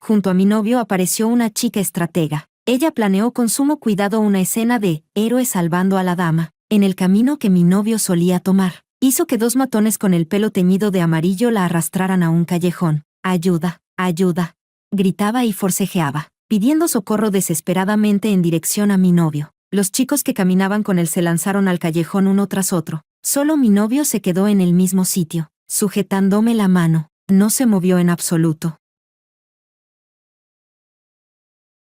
junto a mi novio apareció una chica estratega. Ella planeó con sumo cuidado una escena de héroe salvando a la dama, en el camino que mi novio solía tomar. Hizo que dos matones con el pelo teñido de amarillo la arrastraran a un callejón. «Ayuda, ayuda», gritaba y forcejeaba, pidiendo socorro desesperadamente en dirección a mi novio. Los chicos que caminaban con él se lanzaron al callejón uno tras otro. Solo mi novio se quedó en el mismo sitio, sujetándome la mano. No se movió en absoluto.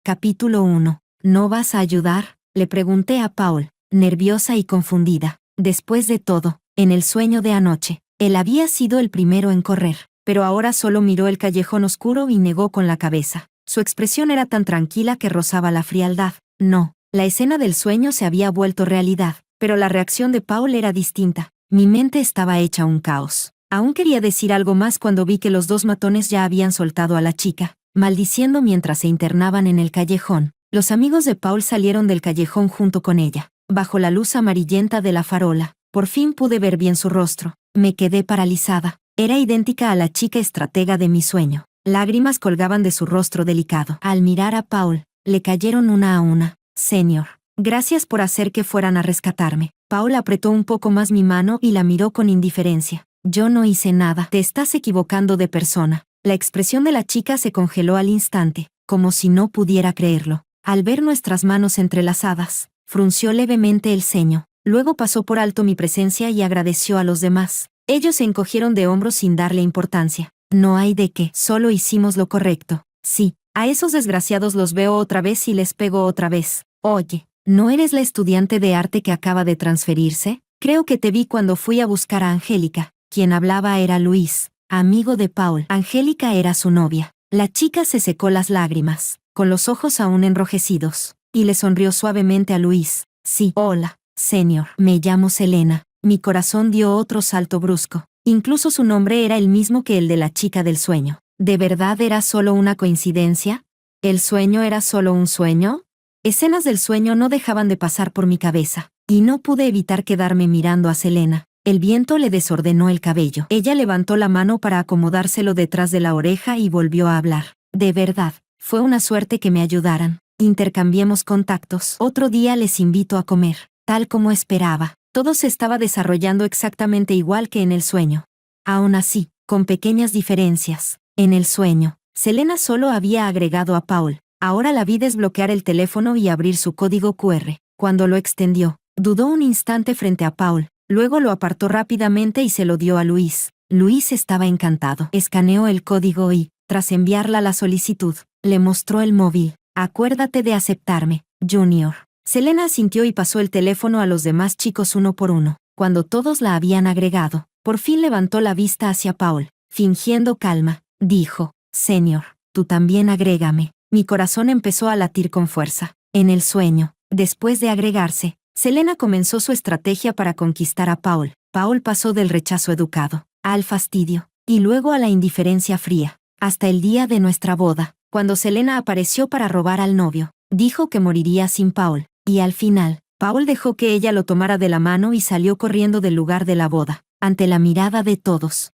Capítulo 1. ¿No vas a ayudar?, le pregunté a Paul, nerviosa y confundida. Después de todo, en el sueño de anoche, él había sido el primero en correr, pero ahora solo miró el callejón oscuro y negó con la cabeza. Su expresión era tan tranquila que rozaba la frialdad. No, la escena del sueño se había vuelto realidad, pero la reacción de Paul era distinta. Mi mente estaba hecha un caos. Aún quería decir algo más cuando vi que los dos matones ya habían soltado a la chica, maldiciendo mientras se internaban en el callejón. Los amigos de Paul salieron del callejón junto con ella. Bajo la luz amarillenta de la farola, por fin pude ver bien su rostro. Me quedé paralizada. Era idéntica a la chica estratega de mi sueño. Lágrimas colgaban de su rostro delicado. Al mirar a Paul, le cayeron una a una. «Señor, gracias por hacer que fueran a rescatarme». Paul apretó un poco más mi mano y la miró con indiferencia. «Yo no hice nada. Te estás equivocando de persona». La expresión de la chica se congeló al instante, como si no pudiera creerlo. Al ver nuestras manos entrelazadas, frunció levemente el ceño. Luego pasó por alto mi presencia y agradeció a los demás. Ellos se encogieron de hombros sin darle importancia. «No hay de qué, solo hicimos lo correcto». «Sí, a esos desgraciados los veo otra vez y les pego otra vez». «Oye, ¿no eres la estudiante de arte que acaba de transferirse? Creo que te vi cuando fui a buscar a Angélica». Quien hablaba era Luis, amigo de Paul. Angélica era su novia. La chica se secó las lágrimas, con los ojos aún enrojecidos, y le sonrió suavemente a Luis. «Sí, hola, señor. Me llamo Selena». Mi corazón dio otro salto brusco. Incluso su nombre era el mismo que el de la chica del sueño. ¿De verdad era solo una coincidencia? ¿El sueño era solo un sueño? Escenas del sueño no dejaban de pasar por mi cabeza, y no pude evitar quedarme mirando a Selena. El viento le desordenó el cabello. Ella levantó la mano para acomodárselo detrás de la oreja y volvió a hablar. «De verdad, fue una suerte que me ayudaran. Intercambiemos contactos. Otro día les invito a comer». Tal como esperaba, todo se estaba desarrollando exactamente igual que en el sueño. Aún así, con pequeñas diferencias. En el sueño, Selena solo había agregado a Paul. Ahora la vi desbloquear el teléfono y abrir su código QR. Cuando lo extendió, dudó un instante frente a Paul. Luego lo apartó rápidamente y se lo dio a Luis. Luis estaba encantado. Escaneó el código y, tras enviarla la solicitud, le mostró el móvil. «Acuérdate de aceptarme, Junior». Selena asintió y pasó el teléfono a los demás chicos uno por uno. Cuando todos la habían agregado, por fin levantó la vista hacia Paul. Fingiendo calma, dijo: «Señor, tú también agrégame». Mi corazón empezó a latir con fuerza. En el sueño, después de agregarse, Selena comenzó su estrategia para conquistar a Paul. Paul pasó del rechazo educado al fastidio, y luego a la indiferencia fría, hasta el día de nuestra boda, cuando Selena apareció para robar al novio. Dijo que moriría sin Paul, y al final, Paul dejó que ella lo tomara de la mano y salió corriendo del lugar de la boda, ante la mirada de todos.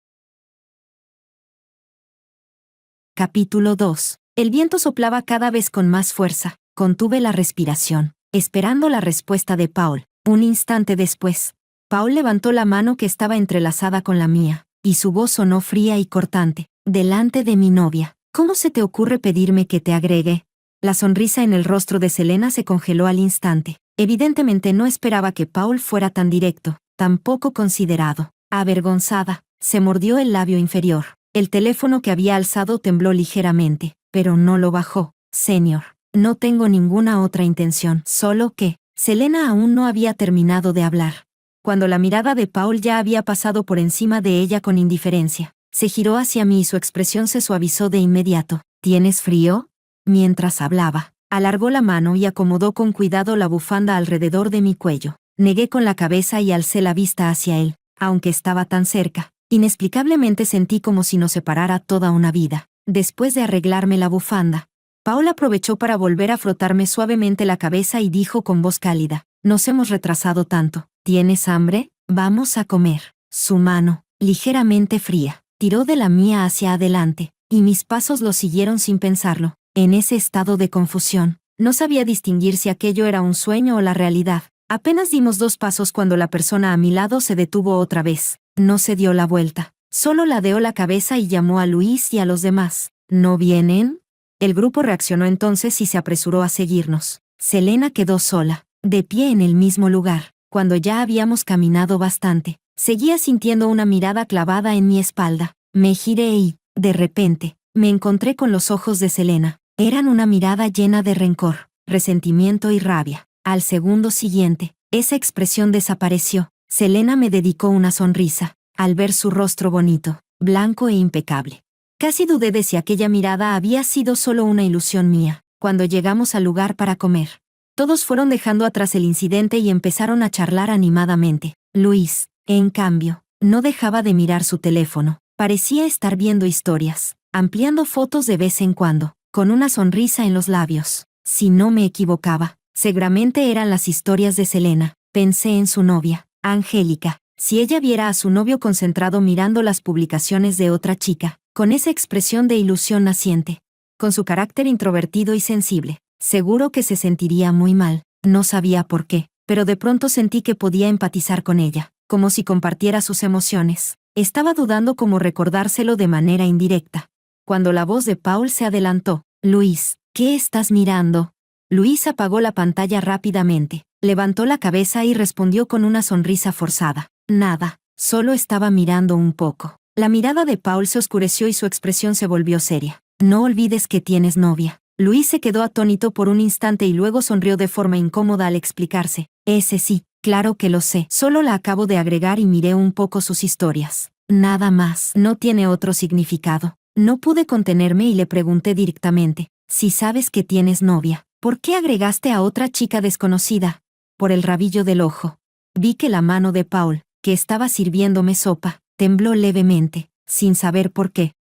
Capítulo 2. El viento soplaba cada vez con más fuerza. Contuve la respiración, esperando la respuesta de Paul. Un instante después, Paul levantó la mano que estaba entrelazada con la mía, y su voz sonó fría y cortante. «Delante de mi novia, ¿cómo se te ocurre pedirme que te agregue?» La sonrisa en el rostro de Selena se congeló al instante. Evidentemente no esperaba que Paul fuera tan directo, tan poco considerado. Avergonzada, se mordió el labio inferior. El teléfono que había alzado tembló ligeramente, pero no lo bajó. «Señor, no tengo ninguna otra intención, solo que…». Selena aún no había terminado de hablar, cuando la mirada de Paul ya había pasado por encima de ella con indiferencia. Se giró hacia mí y su expresión se suavizó de inmediato. «¿Tienes frío?». Mientras hablaba, alargó la mano y acomodó con cuidado la bufanda alrededor de mi cuello. Negué con la cabeza y alcé la vista hacia él. Aunque estaba tan cerca, inexplicablemente sentí como si nos separara toda una vida. Después de arreglarme la bufanda, Paul aprovechó para volver a frotarme suavemente la cabeza y dijo con voz cálida: «Nos hemos retrasado tanto. ¿Tienes hambre? Vamos a comer». Su mano, ligeramente fría, tiró de la mía hacia adelante. y mis pasos lo siguieron sin pensarlo. En ese estado de confusión, no sabía distinguir si aquello era un sueño o la realidad. Apenas dimos 2 pasos cuando la persona a mi lado se detuvo otra vez. No se dio la vuelta, solo ladeó la cabeza y llamó a Luis y a los demás. ¿No vienen? El grupo reaccionó entonces y se apresuró a seguirnos. Selena quedó sola, de pie en el mismo lugar. Cuando ya habíamos caminado bastante, seguía sintiendo una mirada clavada en mi espalda. Me giré y, de repente, me encontré con los ojos de Selena. Eran una mirada llena de rencor, resentimiento y rabia. Al segundo siguiente, esa expresión desapareció. Selena me dedicó una sonrisa, al ver su rostro bonito, blanco e impecable. Casi dudé de si aquella mirada había sido solo una ilusión mía. Cuando llegamos al lugar para comer, todos fueron dejando atrás el incidente y empezaron a charlar animadamente. Luis, en cambio, no dejaba de mirar su teléfono. Parecía estar viendo historias, ampliando fotos de vez en cuando, con una sonrisa en los labios. Si no me equivocaba, seguramente eran las historias de Selena. Pensé en su novia, Angélica. Si ella viera a su novio concentrado mirando las publicaciones de otra chica, con esa expresión de ilusión naciente, con su carácter introvertido y sensible, seguro que se sentiría muy mal. No sabía por qué, pero de pronto sentí que podía empatizar con ella, como si compartiera sus emociones. Estaba dudando cómo recordárselo de manera indirecta, cuando la voz de Paul se adelantó. Luis, ¿qué estás mirando? Luis apagó la pantalla rápidamente, levantó la cabeza y respondió con una sonrisa forzada. Nada, solo estaba mirando un poco. La mirada de Paul se oscureció y su expresión se volvió seria. No olvides que tienes novia. Luis se quedó atónito por un instante y luego sonrió de forma incómoda al explicarse. Ese sí, claro que lo sé. Solo la acabo de agregar y miré un poco sus historias. Nada más. No tiene otro significado. No pude contenerme y le pregunté directamente. Si sabes que tienes novia, ¿por qué agregaste a otra chica desconocida? Por el rabillo del ojo. Vi que la mano de Paul, que estaba sirviéndome sopa, tembló levemente, sin saber por qué.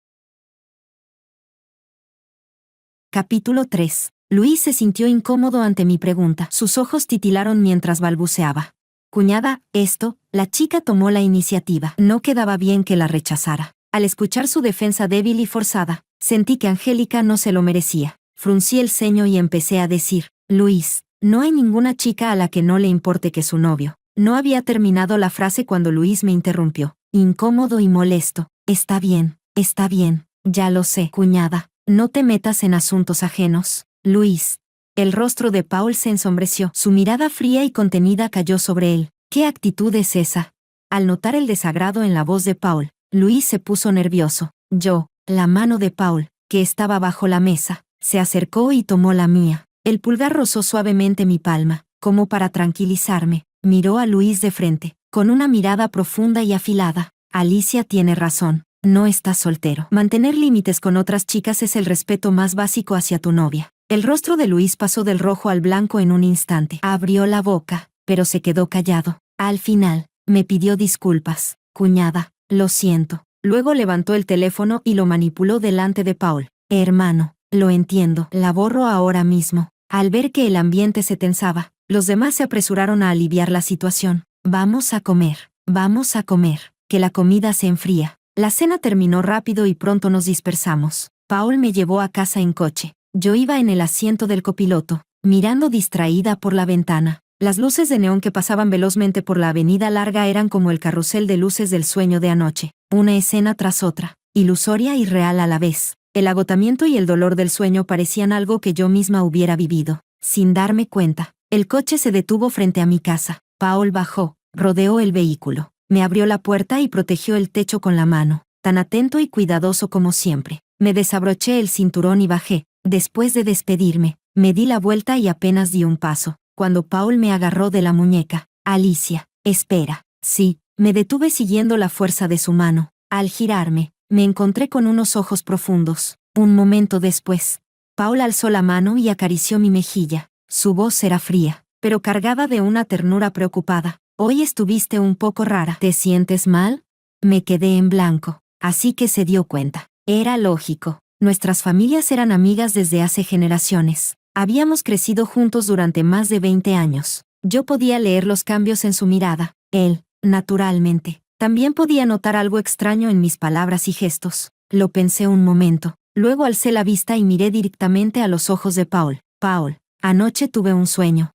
Capítulo 3. Luis se sintió incómodo ante mi pregunta. Sus ojos titilaron mientras balbuceaba. Cuñada, la chica tomó la iniciativa. No quedaba bien que la rechazara. Al escuchar su defensa débil y forzada, sentí que Angélica no se lo merecía. Fruncí el ceño y empecé a decir, Luis, no hay ninguna chica a la que no le importe que su novio. No había terminado la frase cuando Luis me interrumpió, incómodo y molesto. Está bien, ya lo sé, cuñada. No te metas en asuntos ajenos, Luis. El rostro de Paul se ensombreció. Su mirada fría y contenida cayó sobre él. ¿Qué actitud es esa? Al notar el desagrado en la voz de Paul, Luis se puso nervioso. La mano de Paul, que estaba bajo la mesa, se acercó y tomó la mía. El pulgar rozó suavemente mi palma, como para tranquilizarme. Miró a Luis de frente, con una mirada profunda y afilada. Alicia tiene razón. No estás soltero. Mantener límites con otras chicas es el respeto más básico hacia tu novia. El rostro de Luis pasó del rojo al blanco en un instante. Abrió la boca, pero se quedó callado. Al final, me pidió disculpas. Cuñada, lo siento. Luego levantó el teléfono y lo manipuló delante de Paul. Hermano, lo entiendo. La borro ahora mismo. Al ver que el ambiente se tensaba, los demás se apresuraron a aliviar la situación. Vamos a comer, que la comida se enfría. La cena terminó rápido y pronto nos dispersamos. Paul me llevó a casa en coche. Yo iba en el asiento del copiloto, mirando distraída por la ventana. Las luces de neón que pasaban velozmente por la avenida larga eran como el carrusel de luces del sueño de anoche. Una escena tras otra, ilusoria y real a la vez. El agotamiento y el dolor del sueño parecían algo que yo misma hubiera vivido. Sin darme cuenta, el coche se detuvo frente a mi casa. Paul bajó, rodeó el vehículo. Me abrió la puerta y protegió el techo con la mano, tan atento y cuidadoso como siempre. Me desabroché el cinturón y bajé. Después de despedirme, me di la vuelta y apenas di un paso, cuando Paul me agarró de la muñeca. Alicia, espera. Sí, me detuve siguiendo la fuerza de su mano. Al girarme, me encontré con unos ojos profundos. Un momento después, Paul alzó la mano y acarició mi mejilla. Su voz era fría, pero cargada de una ternura preocupada. Hoy estuviste un poco rara. ¿Te sientes mal? Me quedé en blanco. Así que se dio cuenta. Era lógico. Nuestras familias eran amigas desde hace generaciones. Habíamos crecido juntos durante más de 20 años. Yo podía leer los cambios en su mirada. Él, naturalmente, también podía notar algo extraño en mis palabras y gestos. Lo pensé un momento, Luego alcé la vista y miré directamente a los ojos de Paul. Paul, anoche tuve un sueño.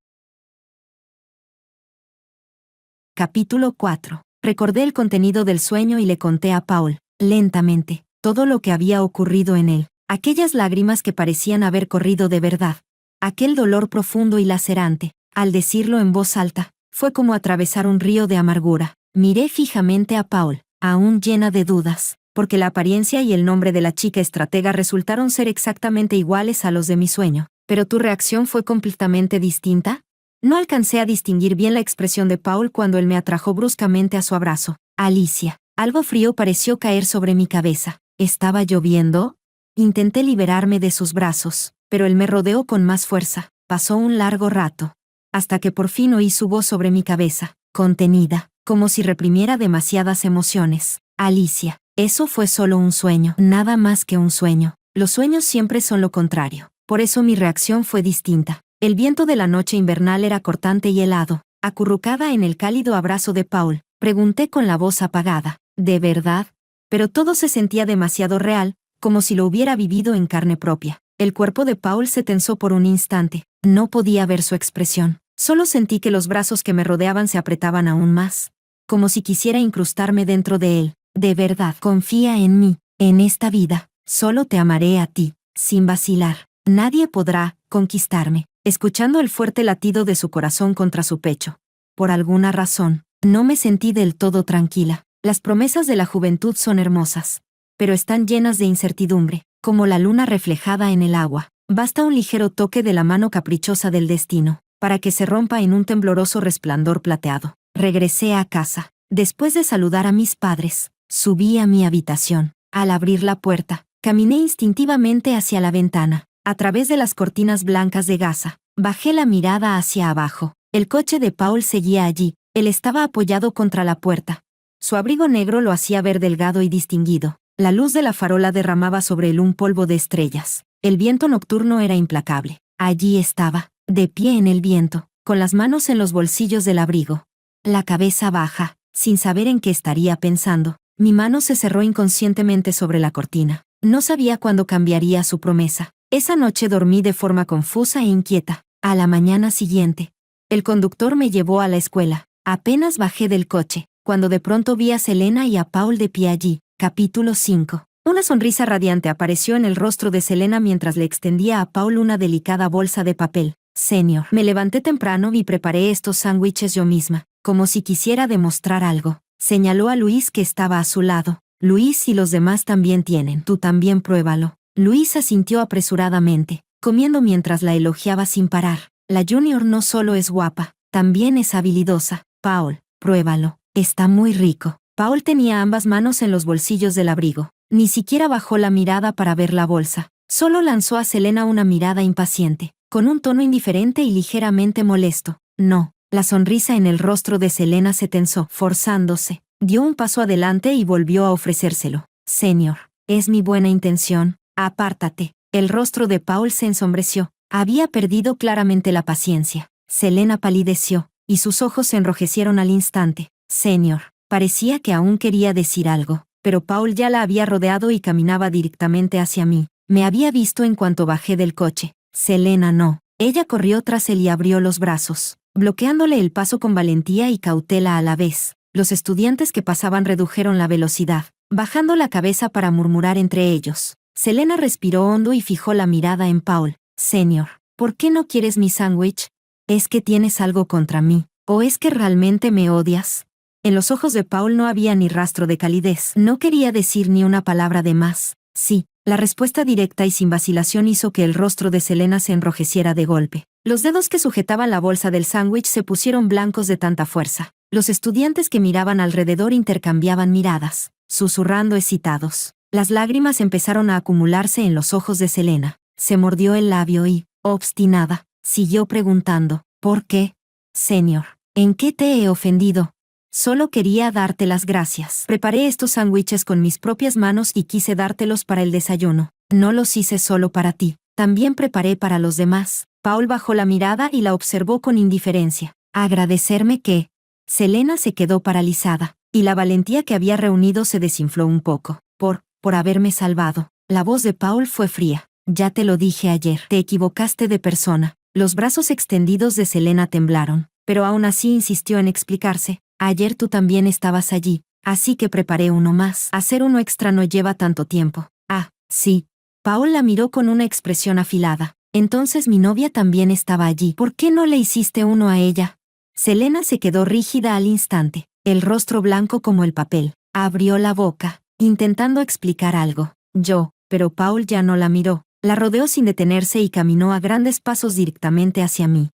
Capítulo 4. Recordé el contenido del sueño y le conté a Paul, lentamente, todo lo que había ocurrido en él. Aquellas lágrimas que parecían haber corrido de verdad. Aquel dolor profundo y lacerante. Al decirlo en voz alta, fue como atravesar un río de amargura. Miré fijamente a Paul, aún llena de dudas, porque la apariencia y el nombre de la chica estratega resultaron ser exactamente iguales a los de mi sueño. ¿Pero tu reacción fue completamente distinta? No alcancé a distinguir bien la expresión de Paul cuando él me atrajo bruscamente a su abrazo. Alicia. Algo frío pareció caer sobre mi cabeza. ¿Estaba lloviendo? Intenté liberarme de sus brazos, pero él me rodeó con más fuerza. Pasó un largo rato, hasta que por fin oí su voz sobre mi cabeza, contenida, como si reprimiera demasiadas emociones. Alicia, eso fue solo un sueño, nada más que un sueño. Los sueños siempre son lo contrario. Por eso mi reacción fue distinta. El viento de la noche invernal era cortante y helado. Acurrucada en el cálido abrazo de Paul, pregunté con la voz apagada, ¿de verdad? Pero todo se sentía demasiado real, como si lo hubiera vivido en carne propia. El cuerpo de Paul se tensó por un instante. No podía ver su expresión. Solo sentí que los brazos que me rodeaban se apretaban aún más, como si quisiera incrustarme dentro de él. De verdad, confía en mí. En esta vida, solo te amaré a ti, sin vacilar. Nadie podrá conquistarme. Escuchando el fuerte latido de su corazón contra su pecho. Por alguna razón, no me sentí del todo tranquila. Las promesas de la juventud son hermosas, pero están llenas de incertidumbre, como la luna reflejada en el agua. Basta un ligero toque de la mano caprichosa del destino, para que se rompa en un tembloroso resplandor plateado. Regresé a casa. Después de saludar a mis padres, subí a mi habitación. Al abrir la puerta, caminé instintivamente hacia la ventana. A través de las cortinas blancas de gasa, bajé la mirada hacia abajo. El coche de Paul seguía allí. Él estaba apoyado contra la puerta. Su abrigo negro lo hacía ver delgado y distinguido. La luz de la farola derramaba sobre él un polvo de estrellas. El viento nocturno era implacable. Allí estaba, de pie en el viento, con las manos en los bolsillos del abrigo. La cabeza baja, sin saber en qué estaría pensando. Mi mano se cerró inconscientemente sobre la cortina. No sabía cuándo cambiaría su promesa. Esa noche dormí de forma confusa e inquieta. A la mañana siguiente, el conductor me llevó a la escuela. Apenas bajé del coche, cuando de pronto vi a Selena y a Paul de pie allí. Capítulo 5. Una sonrisa radiante apareció en el rostro de Selena mientras le extendía a Paul una delicada bolsa de papel. Señor, me levanté temprano y preparé estos sándwiches yo misma, como si quisiera demostrar algo. Señaló a Luis que estaba a su lado. Luis y los demás también tienen. Tú también pruébalo. Luis asintió apresuradamente, comiendo mientras la elogiaba sin parar. La Junior no solo es guapa, también es habilidosa. Paul, pruébalo. Está muy rico. Paul tenía ambas manos en los bolsillos del abrigo. Ni siquiera bajó la mirada para ver la bolsa. Solo lanzó a Selena una mirada impaciente, con un tono indiferente y ligeramente molesto. No. La sonrisa en el rostro de Selena se tensó, forzándose. Dio un paso adelante y volvió a ofrecérselo. Señor, es mi buena intención. Apártate. El rostro de Paul se ensombreció. Había perdido claramente la paciencia. Selena palideció, y sus ojos se enrojecieron al instante. Señor, parecía que aún quería decir algo, pero Paul ya la había rodeado y caminaba directamente hacia mí. Me había visto en cuanto bajé del coche. Selena no. Ella corrió tras él y abrió los brazos, bloqueándole el paso con valentía y cautela a la vez. Los estudiantes que pasaban redujeron la velocidad, bajando la cabeza para murmurar entre ellos. Selena respiró hondo y fijó la mirada en Paul. Señor, ¿por qué no quieres mi sándwich? ¿Es que tienes algo contra mí? ¿O es que realmente me odias? En los ojos de Paul no había ni rastro de calidez. No quería decir ni una palabra de más. Sí, la respuesta directa y sin vacilación hizo que el rostro de Selena se enrojeciera de golpe. Los dedos que sujetaban la bolsa del sándwich se pusieron blancos de tanta fuerza. Los estudiantes que miraban alrededor intercambiaban miradas, susurrando excitados. Las lágrimas empezaron a acumularse en los ojos de Selena. Se mordió el labio y, obstinada, siguió preguntando, ¿por qué? Señor, ¿en qué te he ofendido? Solo quería darte las gracias. Preparé estos sándwiches con mis propias manos y quise dártelos para el desayuno. No los hice solo para ti. También preparé para los demás. Paul bajó la mirada y la observó con indiferencia. ¿Agradecerme qué? Selena se quedó paralizada, y la valentía que había reunido se desinfló un poco. Por haberme salvado. La voz de Paul fue fría. Ya te lo dije ayer. Te equivocaste de persona. Los brazos extendidos de Selena temblaron, pero aún así insistió en explicarse. Ayer tú también estabas allí, así que preparé uno más. Hacer uno extra no lleva tanto tiempo. Ah, sí. Paul la miró con una expresión afilada. Entonces mi novia también estaba allí. ¿Por qué no le hiciste uno a ella? Selena se quedó rígida al instante, el rostro blanco como el papel. Abrió la boca, intentando explicar algo. Pero Paul ya no la miró. La rodeó sin detenerse y caminó a grandes pasos directamente hacia mí.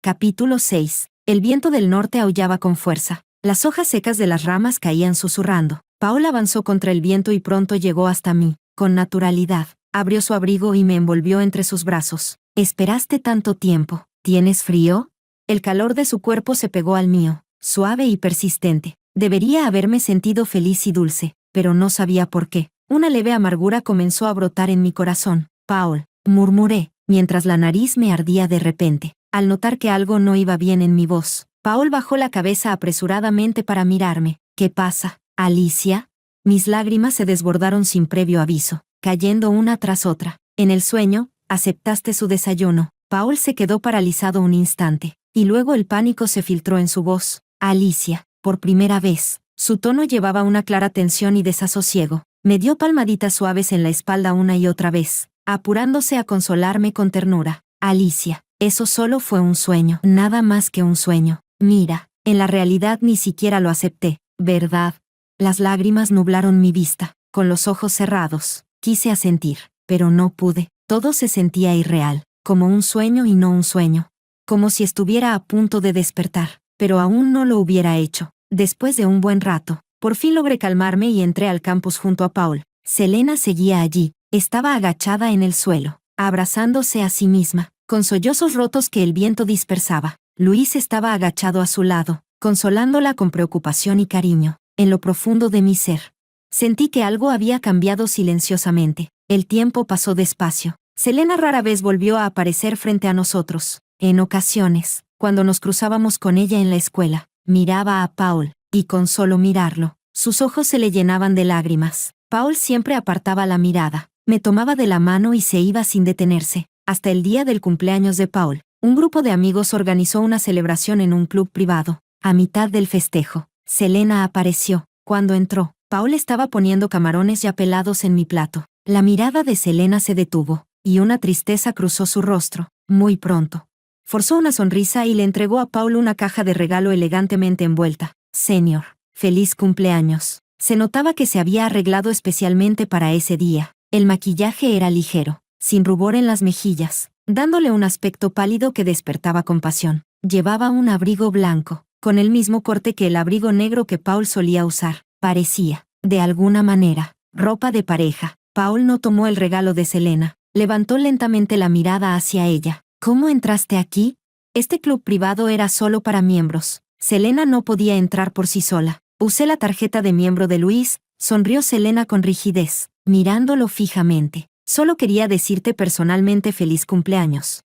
Capítulo 6. El viento del norte aullaba con fuerza. Las hojas secas de las ramas caían susurrando. Paul avanzó contra el viento y pronto llegó hasta mí, con naturalidad. Abrió su abrigo y me envolvió entre sus brazos. ¿Esperaste tanto tiempo? ¿Tienes frío? El calor de su cuerpo se pegó al mío, suave y persistente. Debería haberme sentido feliz y dulce, pero no sabía por qué. Una leve amargura comenzó a brotar en mi corazón. Paul, murmuré, mientras la nariz me ardía de repente. Al notar que algo no iba bien en mi voz, Paul bajó la cabeza apresuradamente para mirarme. ¿Qué pasa, Alicia? Mis lágrimas se desbordaron sin previo aviso, cayendo una tras otra. En el sueño, aceptaste su desayuno. Paul se quedó paralizado un instante, y luego el pánico se filtró en su voz. Alicia, por primera vez. Su tono llevaba una clara tensión y desasosiego. Me dio palmaditas suaves en la espalda una y otra vez, apurándose a consolarme con ternura. Alicia, eso solo fue un sueño, nada más que un sueño. Mira, en la realidad ni siquiera lo acepté, ¿verdad? Las lágrimas nublaron mi vista. Con los ojos cerrados, quise asentir, pero no pude. Todo se sentía irreal, como un sueño y no un sueño. Como si estuviera a punto de despertar, pero aún no lo hubiera hecho. Después de un buen rato, por fin logré calmarme y entré al campus junto a Paul. Selena seguía allí, estaba agachada en el suelo, abrazándose a sí misma, con sollozos rotos que el viento dispersaba. Luis estaba agachado a su lado, consolándola con preocupación y cariño. En lo profundo de mi ser, sentí que algo había cambiado silenciosamente. El tiempo pasó despacio. Selena rara vez volvió a aparecer frente a nosotros. En ocasiones, cuando nos cruzábamos con ella en la escuela, miraba a Paul, y con solo mirarlo, sus ojos se le llenaban de lágrimas. Paul siempre apartaba la mirada, me tomaba de la mano y se iba sin detenerse. Hasta el día del cumpleaños de Paul, un grupo de amigos organizó una celebración en un club privado. A mitad del festejo, Selena apareció. Cuando entró, Paul estaba poniendo camarones ya pelados en mi plato. La mirada de Selena se detuvo, y una tristeza cruzó su rostro. Muy pronto, forzó una sonrisa y le entregó a Paul una caja de regalo elegantemente envuelta. Señor, feliz cumpleaños. Se notaba que se había arreglado especialmente para ese día. El maquillaje era ligero, sin rubor en las mejillas, dándole un aspecto pálido que despertaba compasión. Llevaba un abrigo blanco, con el mismo corte que el abrigo negro que Paul solía usar. Parecía, de alguna manera, ropa de pareja. Paul no tomó el regalo de Selena. Levantó lentamente la mirada hacia ella. ¿Cómo entraste aquí? Este club privado era solo para miembros. Selena no podía entrar por sí sola. Usé la tarjeta de miembro de Luis, sonrió Selena con rigidez, mirándolo fijamente. Solo quería decirte personalmente feliz cumpleaños.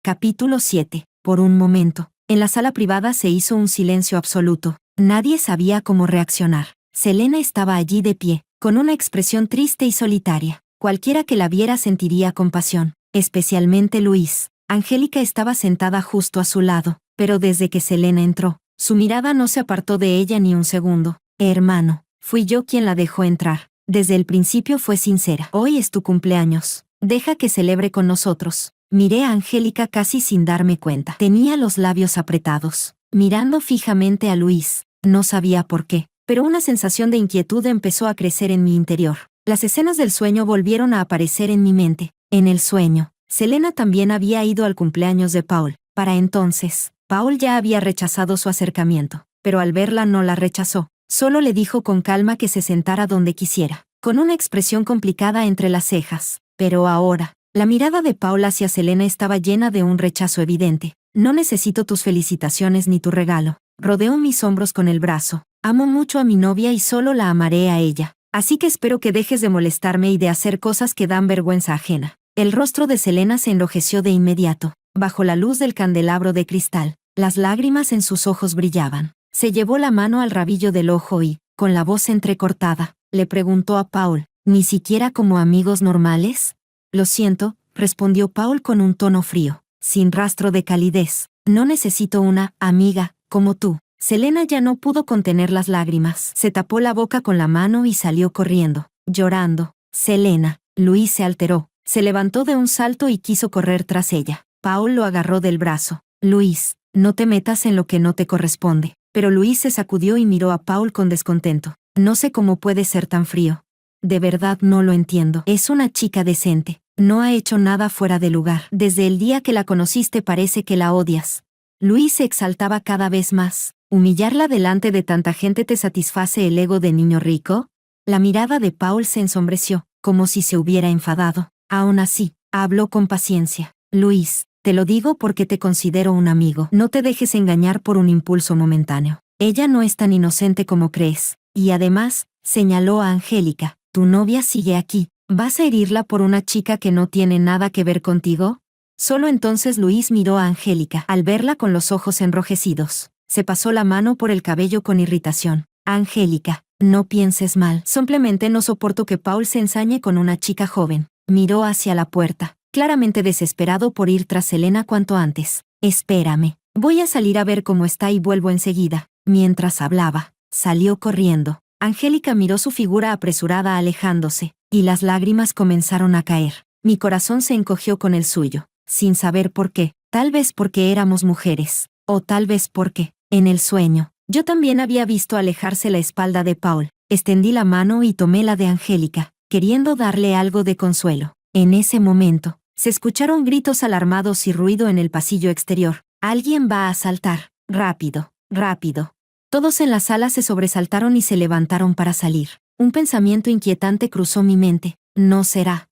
Capítulo 7. Por un momento, en la sala privada se hizo un silencio absoluto. Nadie sabía cómo reaccionar. Selena estaba allí de pie, con una expresión triste y solitaria. Cualquiera que la viera sentiría compasión, especialmente Luis. Angélica estaba sentada justo a su lado, pero desde que Selena entró, su mirada no se apartó de ella ni un segundo. Hermano, fui yo quien la dejó entrar. Desde el principio fue sincera. Hoy es tu cumpleaños. Deja que celebre con nosotros. Miré a Angélica casi sin darme cuenta. Tenía los labios apretados, mirando fijamente a Luis. No sabía por qué, pero una sensación de inquietud empezó a crecer en mi interior. Las escenas del sueño volvieron a aparecer en mi mente. En el sueño, Selena también había ido al cumpleaños de Paul. Para entonces, Paul ya había rechazado su acercamiento, pero al verla no la rechazó. Solo le dijo con calma que se sentara donde quisiera, con una expresión complicada entre las cejas. Pero ahora, la mirada de Paul hacia Selena estaba llena de un rechazo evidente. No necesito tus felicitaciones ni tu regalo. Rodeó mis hombros con el brazo. Amo mucho a mi novia y solo la amaré a ella. Así que espero que dejes de molestarme y de hacer cosas que dan vergüenza ajena. El rostro de Selena se enrojeció de inmediato. Bajo la luz del candelabro de cristal, las lágrimas en sus ojos brillaban. Se llevó la mano al rabillo del ojo y, con la voz entrecortada, le preguntó a Paul, ¿ni siquiera como amigos normales? Lo siento, respondió Paul con un tono frío, sin rastro de calidez. No necesito una amiga, como tú. Selena ya no pudo contener las lágrimas. Se tapó la boca con la mano y salió corriendo, llorando. Selena. Luis se alteró, se levantó de un salto y quiso correr tras ella. Paul lo agarró del brazo. Luis, no te metas en lo que no te corresponde. Pero Luis se sacudió y miró a Paul con descontento. No sé cómo puede ser tan frío. De verdad no lo entiendo. Es una chica decente. No ha hecho nada fuera de lugar. Desde el día que la conociste parece que la odias. Luis se exaltaba cada vez más. ¿Humillarla delante de tanta gente te satisface el ego de niño rico? La mirada de Paul se ensombreció, como si se hubiera enfadado. Aún así, habló con paciencia. Luis, te lo digo porque te considero un amigo. No te dejes engañar por un impulso momentáneo. Ella no es tan inocente como crees. Y además, señaló a Angélica, tu novia sigue aquí. ¿Vas a herirla por una chica que no tiene nada que ver contigo? Solo entonces Luis miró a Angélica. Al verla con los ojos enrojecidos, se pasó la mano por el cabello con irritación. Angélica, no pienses mal. Simplemente no soporto que Paul se ensañe con una chica joven. Miró hacia la puerta, claramente desesperado por ir tras Selena cuanto antes. Espérame. Voy a salir a ver cómo está y vuelvo enseguida. Mientras hablaba, salió corriendo. Angélica miró su figura apresurada alejándose, y las lágrimas comenzaron a caer. Mi corazón se encogió con el suyo, sin saber por qué. Tal vez porque éramos mujeres, o tal vez porque, en el sueño, yo también había visto alejarse la espalda de Paul. Extendí la mano y tomé la de Angélica, queriendo darle algo de consuelo. En ese momento, se escucharon gritos alarmados y ruido en el pasillo exterior. Alguien va a saltar. Rápido, rápido. Todos en la sala se sobresaltaron y se levantaron para salir. Un pensamiento inquietante cruzó mi mente. ¿No será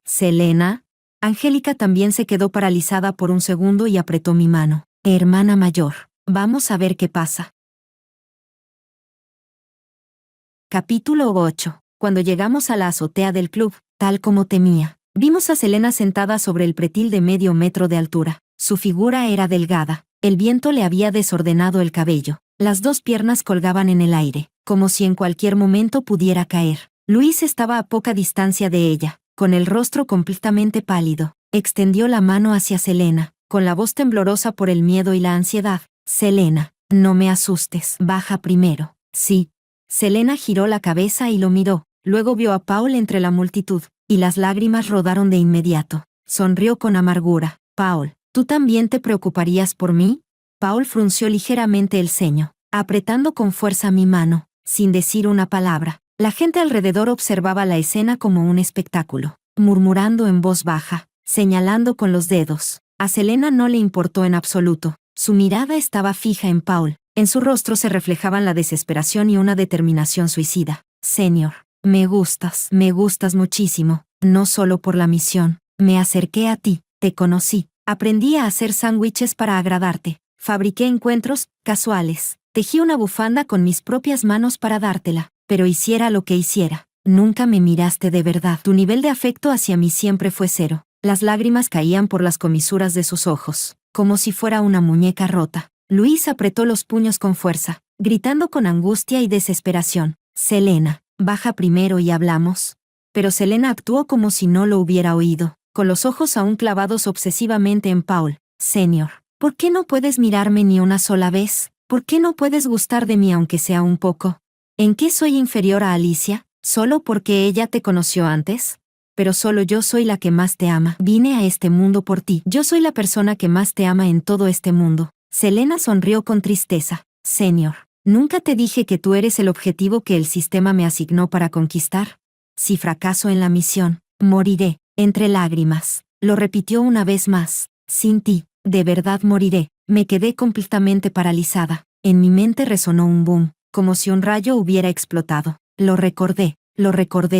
Selena? Angélica también se quedó paralizada por un segundo y apretó mi mano. Hermana mayor, vamos a ver qué pasa. Capítulo 8. Cuando llegamos a la azotea del club, tal como temía, vimos a Selena sentada sobre el pretil de medio metro de altura. Su figura era delgada, el viento le había desordenado el cabello. Las dos piernas colgaban en el aire, como si en cualquier momento pudiera caer. Luis estaba a poca distancia de ella, con el rostro completamente pálido. Extendió la mano hacia Selena, con la voz temblorosa por el miedo y la ansiedad. Selena, no me asustes. Baja primero. Sí. Selena giró la cabeza y lo miró. Luego vio a Paul entre la multitud, y las lágrimas rodaron de inmediato. Sonrió con amargura. Paul, ¿tú también te preocuparías por mí? Paul frunció ligeramente el ceño, apretando con fuerza mi mano, sin decir una palabra. La gente alrededor observaba la escena como un espectáculo, murmurando en voz baja, señalando con los dedos. A Selena no le importó en absoluto. Su mirada estaba fija en Paul. En su rostro se reflejaban la desesperación y una determinación suicida. Señor, me gustas muchísimo, no solo por la misión. Me acerqué a ti, te conocí, aprendí a hacer sándwiches para agradarte. Fabriqué encuentros casuales. Tejí una bufanda con mis propias manos para dártela, pero hiciera lo que hiciera, nunca me miraste de verdad. Tu nivel de afecto hacia mí siempre fue cero. Las lágrimas caían por las comisuras de sus ojos, como si fuera una muñeca rota. Luis apretó los puños con fuerza, gritando con angustia y desesperación. Selena, baja primero y hablamos. Pero Selena actuó como si no lo hubiera oído, con los ojos aún clavados obsesivamente en Paul. Señor, ¿por qué no puedes mirarme ni una sola vez? ¿Por qué no puedes gustar de mí aunque sea un poco? ¿En qué soy inferior a Alicia? ¿Solo porque ella te conoció antes? Pero solo yo soy la que más te ama. Vine a este mundo por ti. Yo soy la persona que más te ama en todo este mundo. Selena sonrió con tristeza. Señor, ¿nunca te dije que tú eres el objetivo que el sistema me asignó para conquistar? Si fracaso en la misión, moriré. Entre lágrimas, lo repitió una vez más. Sin ti, de verdad moriré. Me quedé completamente paralizada. En mi mente resonó un boom, como si un rayo hubiera explotado. Lo recordé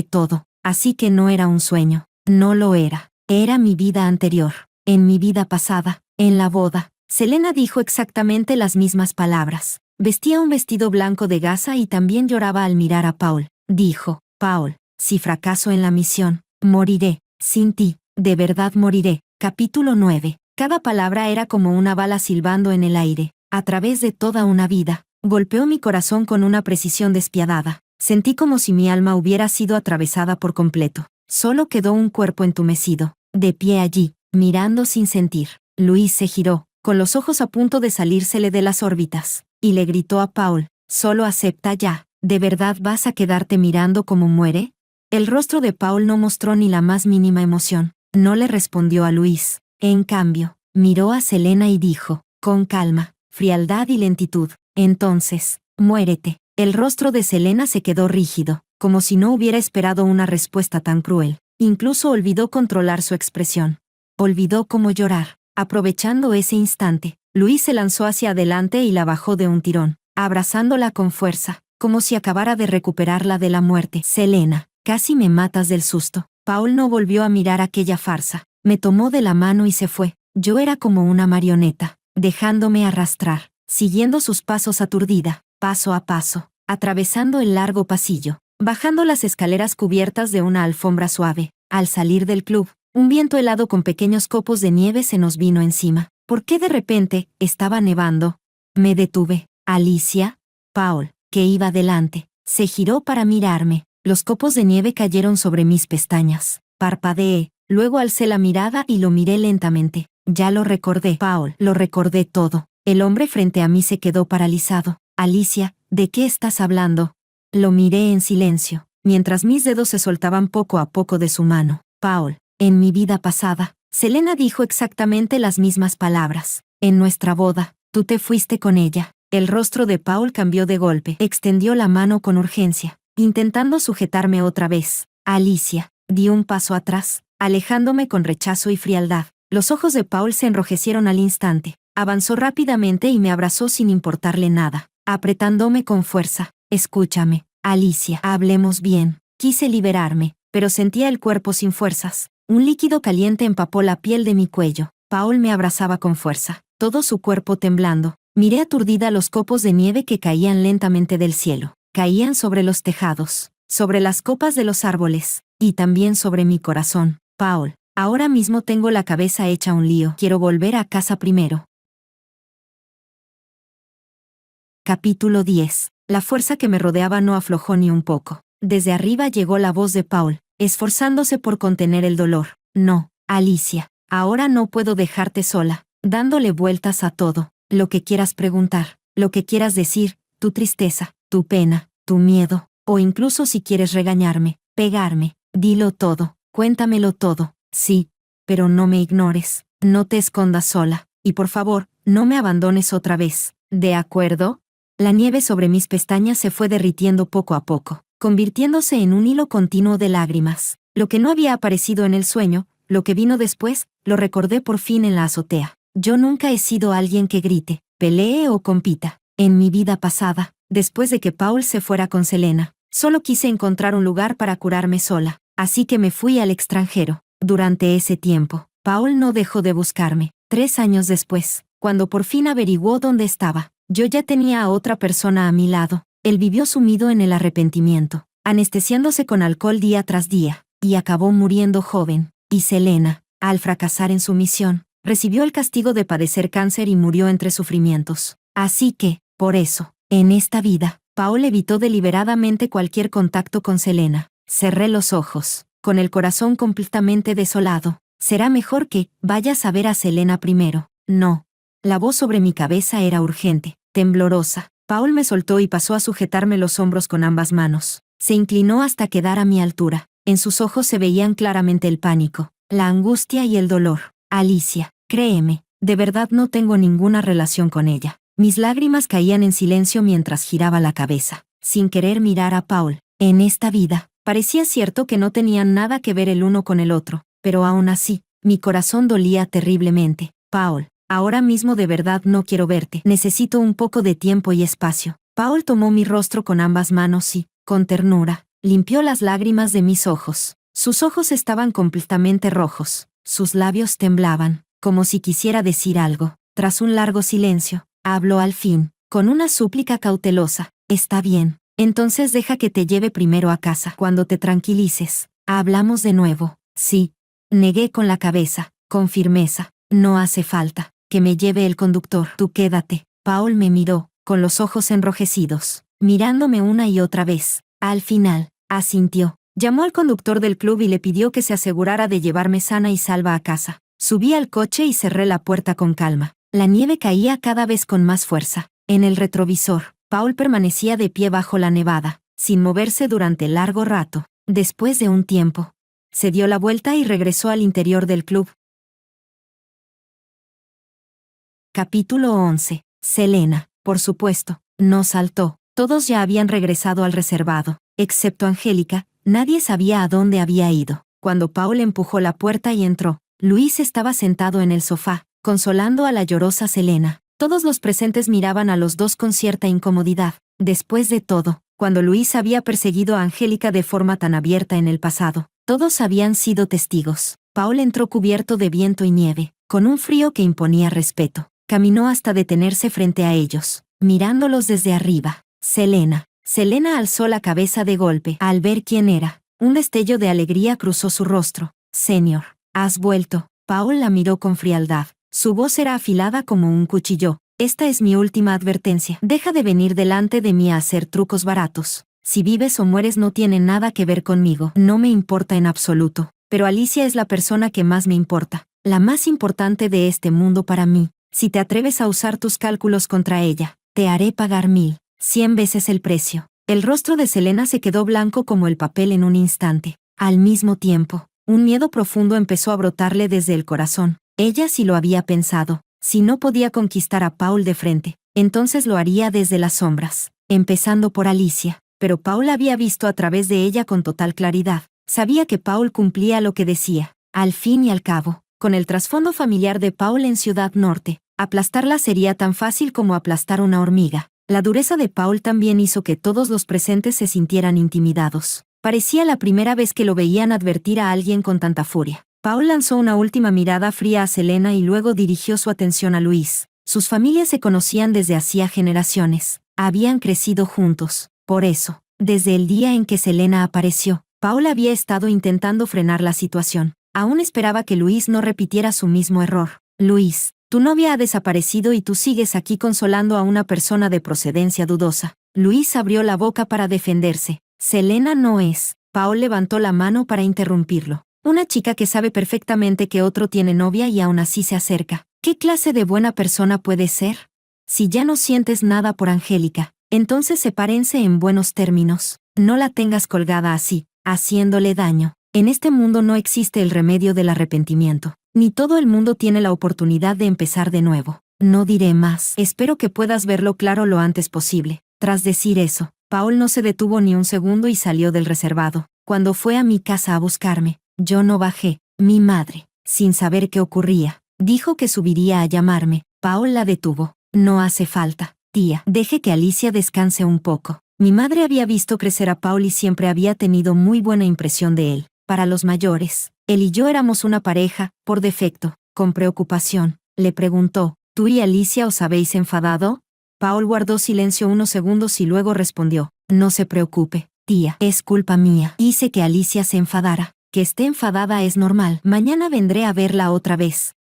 todo. Así que no era un sueño. No lo era. Era mi vida anterior. En mi vida pasada, en la boda. Selena dijo exactamente las mismas palabras. Vestía un vestido blanco de gasa y también lloraba al mirar a Paul. Dijo, Paul, si fracaso en la misión, moriré. Sin ti, de verdad moriré. Capítulo 9. Cada palabra era como una bala silbando en el aire, a través de toda una vida. Golpeó mi corazón con una precisión despiadada. Sentí como si mi alma hubiera sido atravesada por completo. Solo quedó un cuerpo entumecido, de pie allí, mirando sin sentir. Luis se giró, con los ojos a punto de salírsele de las órbitas, y le gritó a Paul: «Solo acepta ya. ¿De verdad vas a quedarte mirando cómo muere?» El rostro de Paul no mostró ni la más mínima emoción. No le respondió a Luis. En cambio, miró a Selena y dijo, con calma, frialdad y lentitud: «Entonces, muérete». El rostro de Selena se quedó rígido, como si no hubiera esperado una respuesta tan cruel. Incluso olvidó controlar su expresión. Olvidó cómo llorar. Aprovechando ese instante, Luis se lanzó hacia adelante y la bajó de un tirón, abrazándola con fuerza, como si acabara de recuperarla de la muerte. «Selena, casi me matas del susto». Paul no volvió a mirar aquella farsa. Me tomó de la mano y se fue. Yo era como una marioneta, dejándome arrastrar, siguiendo sus pasos aturdida, paso a paso, atravesando el largo pasillo, bajando las escaleras cubiertas de una alfombra suave. Al salir del club, un viento helado con pequeños copos de nieve se nos vino encima. ¿Por qué de repente estaba nevando? Me detuve. Alicia. Paul, que iba delante, se giró para mirarme. Los copos de nieve cayeron sobre mis pestañas. Parpadeé, luego alcé la mirada y lo miré lentamente. Ya lo recordé, Paul, lo recordé todo. El hombre frente a mí se quedó paralizado. Alicia, ¿de qué estás hablando? Lo miré en silencio, mientras mis dedos se soltaban poco a poco de su mano. Paul, en mi vida pasada, Selena dijo exactamente las mismas palabras. En nuestra boda, tú te fuiste con ella. El rostro de Paul cambió de golpe. Extendió la mano con urgencia, intentando sujetarme otra vez. Alicia, di un paso atrás, alejándome con rechazo y frialdad. Los ojos de Paul se enrojecieron al instante. Avanzó rápidamente y me abrazó sin importarle nada, apretándome con fuerza. Escúchame, Alicia, hablemos bien. Quise liberarme, pero sentía el cuerpo sin fuerzas. Un líquido caliente empapó la piel de mi cuello. Paul me abrazaba con fuerza, todo su cuerpo temblando. Miré aturdida los copos de nieve que caían lentamente del cielo. Caían sobre los tejados, sobre las copas de los árboles, y también sobre mi corazón. Paul, ahora mismo tengo la cabeza hecha un lío. Quiero volver a casa primero. Capítulo 10. La fuerza que me rodeaba no aflojó ni un poco. Desde arriba llegó la voz de Paul, esforzándose por contener el dolor. No, Alicia, ahora no puedo dejarte sola, dándole vueltas a todo. Lo que quieras preguntar, lo que quieras decir, tu tristeza, tu pena, tu miedo, o incluso si quieres regañarme, pegarme, dilo todo, cuéntamelo todo. Sí, pero no me ignores, no te escondas sola, y por favor, no me abandones otra vez. ¿De acuerdo? La nieve sobre mis pestañas se fue derritiendo poco a poco, convirtiéndose en un hilo continuo de lágrimas. Lo que no había aparecido en el sueño, lo que vino después, lo recordé por fin en la azotea. Yo nunca he sido alguien que grite, pelee o compita. En mi vida pasada, después de que Paul se fuera con Selena, solo quise encontrar un lugar para curarme sola, así que me fui al extranjero. Durante ese tiempo, Paul no dejó de buscarme. 3 años después, cuando por fin averiguó dónde estaba, yo ya tenía a otra persona a mi lado. Él vivió sumido en el arrepentimiento, anestesiándose con alcohol día tras día, y acabó muriendo joven. Y Selena, al fracasar en su misión, recibió el castigo de padecer cáncer y murió entre sufrimientos. Así que, por eso, en esta vida, Paul evitó deliberadamente cualquier contacto con Selena. Cerré los ojos, con el corazón completamente desolado. Será mejor que vayas a ver a Selena primero. No. La voz sobre mi cabeza era urgente, temblorosa. Paul me soltó y pasó a sujetarme los hombros con ambas manos. Se inclinó hasta quedar a mi altura. En sus ojos se veían claramente el pánico, la angustia y el dolor. Alicia, créeme, de verdad no tengo ninguna relación con ella. Mis lágrimas caían en silencio mientras giraba la cabeza, sin querer mirar a Paul. En esta vida, parecía cierto que no tenían nada que ver el uno con el otro, pero aún así, mi corazón dolía terriblemente. Paul, ahora mismo de verdad no quiero verte. Necesito un poco de tiempo y espacio. Paul tomó mi rostro con ambas manos y, con ternura, limpió las lágrimas de mis ojos. Sus ojos estaban completamente rojos. Sus labios temblaban, como si quisiera decir algo. Tras un largo silencio, habló al fin, con una súplica cautelosa. Está bien. Entonces deja que te lleve primero a casa. Cuando te tranquilices, hablamos de nuevo. Sí. Negué con la cabeza, con firmeza. No hace falta que me lleve el conductor. Tú quédate. Paul me miró, con los ojos enrojecidos, mirándome una y otra vez. Al final, asintió. Llamó al conductor del club y le pidió que se asegurara de llevarme sana y salva a casa. Subí al coche y cerré la puerta con calma. La nieve caía cada vez con más fuerza. En el retrovisor, Paul permanecía de pie bajo la nevada, sin moverse durante largo rato. Después de un tiempo, se dio la vuelta y regresó al interior del club. Capítulo 11. Selena, por supuesto, no saltó. Todos ya habían regresado al reservado, excepto Angélica. Nadie sabía a dónde había ido. Cuando Paul empujó la puerta y entró, Luis estaba sentado en el sofá, consolando a la llorosa Selena. Todos los presentes miraban a los dos con cierta incomodidad. Después de todo, cuando Luis había perseguido a Angélica de forma tan abierta en el pasado, todos habían sido testigos. Paul entró cubierto de viento y nieve, con un frío que imponía respeto. Caminó hasta detenerse frente a ellos, mirándolos desde arriba. Selena. Selena alzó la cabeza de golpe al ver quién era. Un destello de alegría cruzó su rostro. Señor, has vuelto. Paul la miró con frialdad. Su voz era afilada como un cuchillo. Esta es mi última advertencia. Deja de venir delante de mí a hacer trucos baratos. Si vives o mueres no tiene nada que ver conmigo. No me importa en absoluto. Pero Alicia es la persona que más me importa. La más importante de este mundo para mí. Si te atreves a usar tus cálculos contra ella, te haré pagar 100 veces el precio. El rostro de Selena se quedó blanco como el papel en un instante. Al mismo tiempo, un miedo profundo empezó a brotarle desde el corazón. Ella sí lo había pensado. Si no podía conquistar a Paul de frente, entonces lo haría desde las sombras, empezando por Alicia. Pero Paul había visto a través de ella con total claridad. Sabía que Paul cumplía lo que decía. Al fin y al cabo, con el trasfondo familiar de Paul en Ciudad Norte, aplastarla sería tan fácil como aplastar una hormiga. La dureza de Paul también hizo que todos los presentes se sintieran intimidados. Parecía la primera vez que lo veían advertir a alguien con tanta furia. Paul lanzó una última mirada fría a Selena y luego dirigió su atención a Luis. Sus familias se conocían desde hacía generaciones. Habían crecido juntos. Por eso, desde el día en que Selena apareció, Paul había estado intentando frenar la situación. Aún esperaba que Luis no repitiera su mismo error. Luis, tu novia ha desaparecido y tú sigues aquí consolando a una persona de procedencia dudosa. Luis abrió la boca para defenderse. Selena no es. Paul levantó la mano para interrumpirlo. Una chica que sabe perfectamente que otro tiene novia y aún así se acerca. ¿Qué clase de buena persona puede ser? Si ya no sientes nada por Angélica, entonces sepárense en buenos términos. No la tengas colgada así, haciéndole daño. En este mundo no existe el remedio del arrepentimiento. Ni todo el mundo tiene la oportunidad de empezar de nuevo. No diré más. Espero que puedas verlo claro lo antes posible. Tras decir eso, Paul no se detuvo ni un segundo y salió del reservado. Cuando fue a mi casa a buscarme, yo no bajé. Mi madre, sin saber qué ocurría, dijo que subiría a llamarme. Paul la detuvo. No hace falta, tía. Deje que Alicia descanse un poco. Mi madre había visto crecer a Paul y siempre había tenido muy buena impresión de él. Para los mayores, él y yo éramos una pareja, por defecto. Con preocupación, le preguntó, ¿tú y Alicia os habéis enfadado? Paul guardó silencio unos segundos y luego respondió, no se preocupe, tía, es culpa mía. Hice que Alicia se enfadara. Que esté enfadada es normal. Mañana vendré a verla otra vez.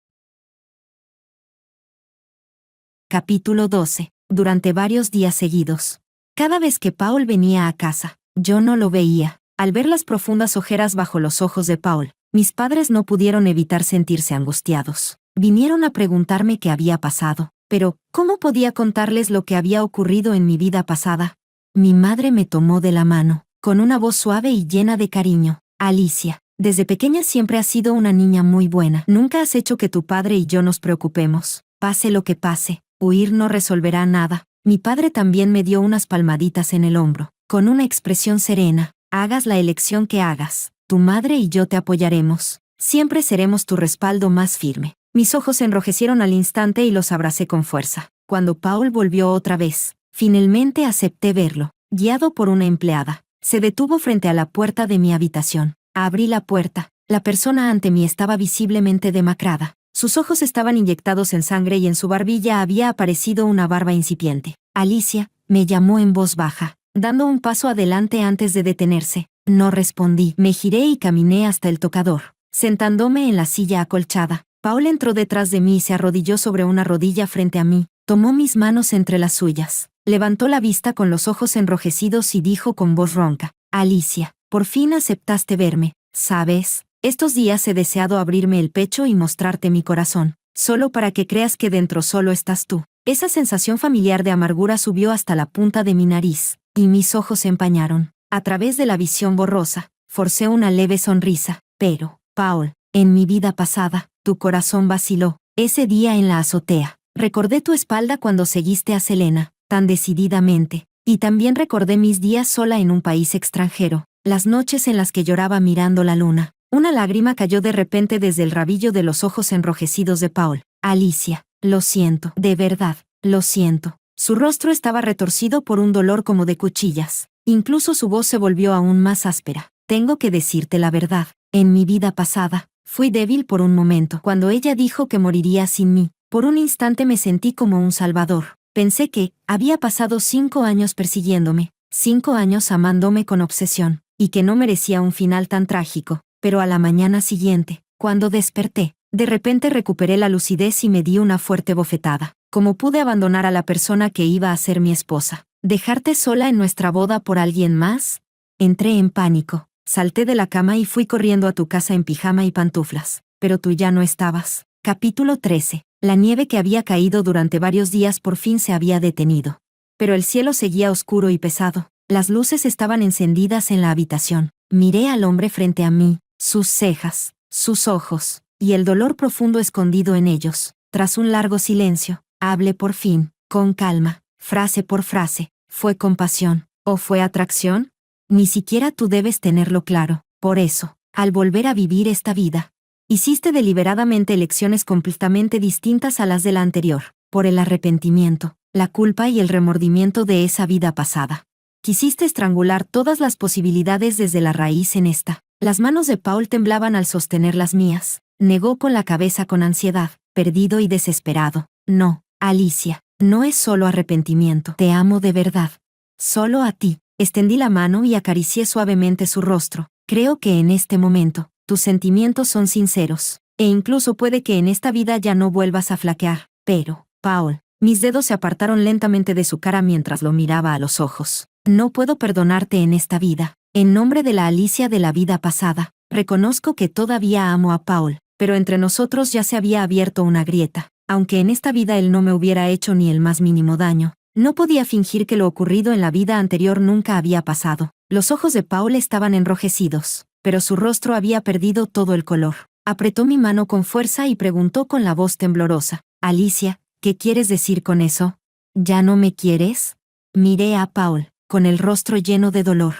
Capítulo 12. Durante varios días seguidos. Cada vez que Paul venía a casa, yo no lo veía. Al ver las profundas ojeras bajo los ojos de Paul, mis padres no pudieron evitar sentirse angustiados. Vinieron a preguntarme qué había pasado, pero ¿cómo podía contarles lo que había ocurrido en mi vida pasada? Mi madre me tomó de la mano, con una voz suave y llena de cariño. Alicia, desde pequeña siempre has sido una niña muy buena. Nunca has hecho que tu padre y yo nos preocupemos. Pase lo que pase, huir no resolverá nada. Mi padre también me dio unas palmaditas en el hombro, con una expresión serena. Hagas la elección que hagas, tu madre y yo te apoyaremos. Siempre seremos tu respaldo más firme. Mis ojos se enrojecieron al instante y los abracé con fuerza. Cuando Paul volvió otra vez, finalmente acepté verlo, guiado por una empleada. Se detuvo frente a la puerta de mi habitación. Abrí la puerta. La persona ante mí estaba visiblemente demacrada. Sus ojos estaban inyectados en sangre y en su barbilla había aparecido una barba incipiente. Alicia, me llamó en voz baja, dando un paso adelante antes de detenerse. No respondí. Me giré y caminé hasta el tocador, sentándome en la silla acolchada. Paul entró detrás de mí y se arrodilló sobre una rodilla frente a mí. Tomó mis manos entre las suyas, levantó la vista con los ojos enrojecidos y dijo con voz ronca: Alicia, por fin aceptaste verme, ¿sabes? Estos días he deseado abrirme el pecho y mostrarte mi corazón, solo para que creas que dentro solo estás tú. Esa sensación familiar de amargura subió hasta la punta de mi nariz, y mis ojos se empañaron. A través de la visión borrosa, forcé una leve sonrisa. Pero, Paul, en mi vida pasada, tu corazón vaciló. Ese día en la azotea, recordé tu espalda cuando seguiste a Selena, tan decididamente. Y también recordé mis días sola en un país extranjero, las noches en las que lloraba mirando la luna. Una lágrima cayó de repente desde el rabillo de los ojos enrojecidos de Paul. Alicia, lo siento, de verdad, lo siento. Su rostro estaba retorcido por un dolor como de cuchillas. Incluso su voz se volvió aún más áspera. Tengo que decirte la verdad. En mi vida pasada, fui débil por un momento. Cuando ella dijo que moriría sin mí, por un instante me sentí como un salvador. Pensé que había pasado 5 años persiguiéndome, 5 años amándome con obsesión, y que no merecía un final tan trágico. Pero a la mañana siguiente, cuando desperté, de repente recuperé la lucidez y me di una fuerte bofetada. ¿Cómo pude abandonar a la persona que iba a ser mi esposa? ¿Dejarte sola en nuestra boda por alguien más? Entré en pánico, salté de la cama y fui corriendo a tu casa en pijama y pantuflas. Pero tú ya no estabas. Capítulo 13. La nieve que había caído durante varios días por fin se había detenido. Pero el cielo seguía oscuro y pesado. Las luces estaban encendidas en la habitación. Miré al hombre frente a mí, sus cejas, sus ojos, y el dolor profundo escondido en ellos. Tras un largo silencio, hablé por fin, con calma, frase por frase. ¿Fue compasión o fue atracción? Ni siquiera tú debes tenerlo claro. Por eso, al volver a vivir esta vida, hiciste deliberadamente elecciones completamente distintas a las de la anterior, por el arrepentimiento, la culpa y el remordimiento de esa vida pasada. Quisiste estrangular todas las posibilidades desde la raíz en esta. Las manos de Paul temblaban al sostener las mías. Negó con la cabeza con ansiedad, perdido y desesperado. No, Alicia, no es solo arrepentimiento. Te amo de verdad. Solo a ti. Extendí la mano y acaricié suavemente su rostro. Creo que en este momento, tus sentimientos son sinceros, e incluso puede que en esta vida ya no vuelvas a flaquear. Pero, Paul, mis dedos se apartaron lentamente de su cara mientras lo miraba a los ojos. No puedo perdonarte en esta vida. En nombre de la Alicia de la vida pasada, reconozco que todavía amo a Paul, pero entre nosotros ya se había abierto una grieta. Aunque en esta vida él no me hubiera hecho ni el más mínimo daño, no podía fingir que lo ocurrido en la vida anterior nunca había pasado. Los ojos de Paul estaban enrojecidos, pero su rostro había perdido todo el color. Apretó mi mano con fuerza y preguntó con la voz temblorosa: Alicia, ¿qué quieres decir con eso? ¿Ya no me quieres? Miré a Paul, con el rostro lleno de dolor.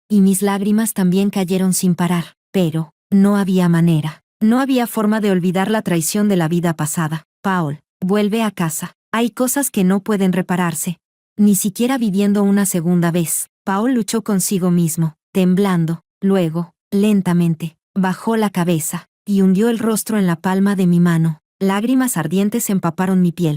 Y mis lágrimas también cayeron sin parar. Pero, no había manera. No había forma de olvidar la traición de la vida pasada. Paul, vuelve a casa. Hay cosas que no pueden repararse. Ni siquiera viviendo una segunda vez. Paul luchó consigo mismo, temblando. Luego, lentamente, bajó la cabeza, y hundió el rostro en la palma de mi mano. Lágrimas ardientes empaparon mi piel.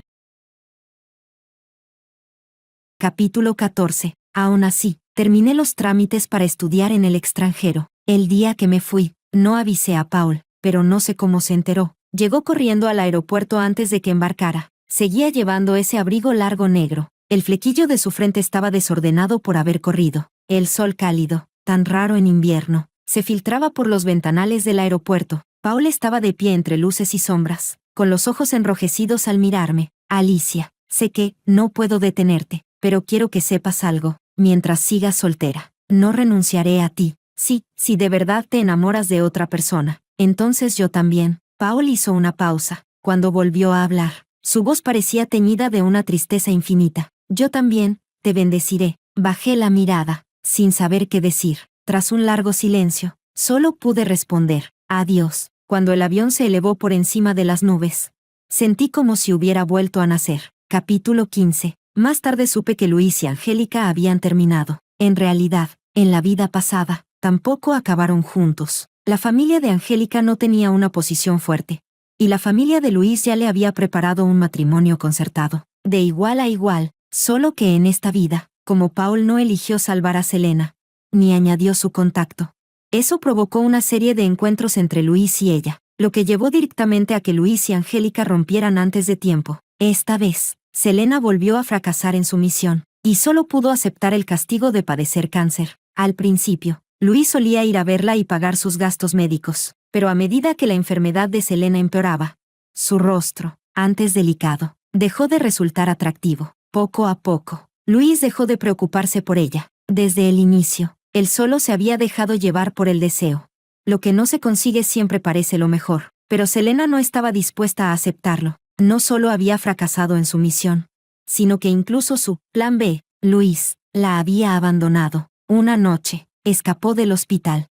Capítulo 14. Aún así, terminé los trámites para estudiar en el extranjero. El día que me fui, no avisé a Paul, pero no sé cómo se enteró. Llegó corriendo al aeropuerto antes de que embarcara. Seguía llevando ese abrigo largo negro. El flequillo de su frente estaba desordenado por haber corrido. El sol cálido, tan raro en invierno, se filtraba por los ventanales del aeropuerto. Paul estaba de pie entre luces y sombras, con los ojos enrojecidos al mirarme. Alicia, sé que no puedo detenerte, pero quiero que sepas algo. Mientras sigas soltera, no renunciaré a ti. Sí, si de verdad te enamoras de otra persona, entonces yo también. Paul hizo una pausa. Cuando volvió a hablar, su voz parecía teñida de una tristeza infinita. Yo también, te bendeciré. Bajé la mirada, sin saber qué decir. Tras un largo silencio, solo pude responder: adiós. Cuando el avión se elevó por encima de las nubes, sentí como si hubiera vuelto a nacer. Capítulo 15. Más tarde supe que Luis y Angélica habían terminado. En realidad, en la vida pasada, tampoco acabaron juntos. La familia de Angélica no tenía una posición fuerte, y la familia de Luis ya le había preparado un matrimonio concertado, de igual a igual, solo que en esta vida, como Paul no eligió salvar a Selena, ni añadió su contacto. Eso provocó una serie de encuentros entre Luis y ella, lo que llevó directamente a que Luis y Angélica rompieran antes de tiempo. Esta vez, Selena volvió a fracasar en su misión, y solo pudo aceptar el castigo de padecer cáncer. Al principio, Luis solía ir a verla y pagar sus gastos médicos, pero a medida que la enfermedad de Selena empeoraba, su rostro, antes delicado, dejó de resultar atractivo. Poco a poco, Luis dejó de preocuparse por ella. Desde el inicio, él solo se había dejado llevar por el deseo. Lo que no se consigue siempre parece lo mejor, pero Selena no estaba dispuesta a aceptarlo. No solo había fracasado en su misión, sino que incluso su plan B, Luis, la había abandonado. Una noche, escapó del hospital.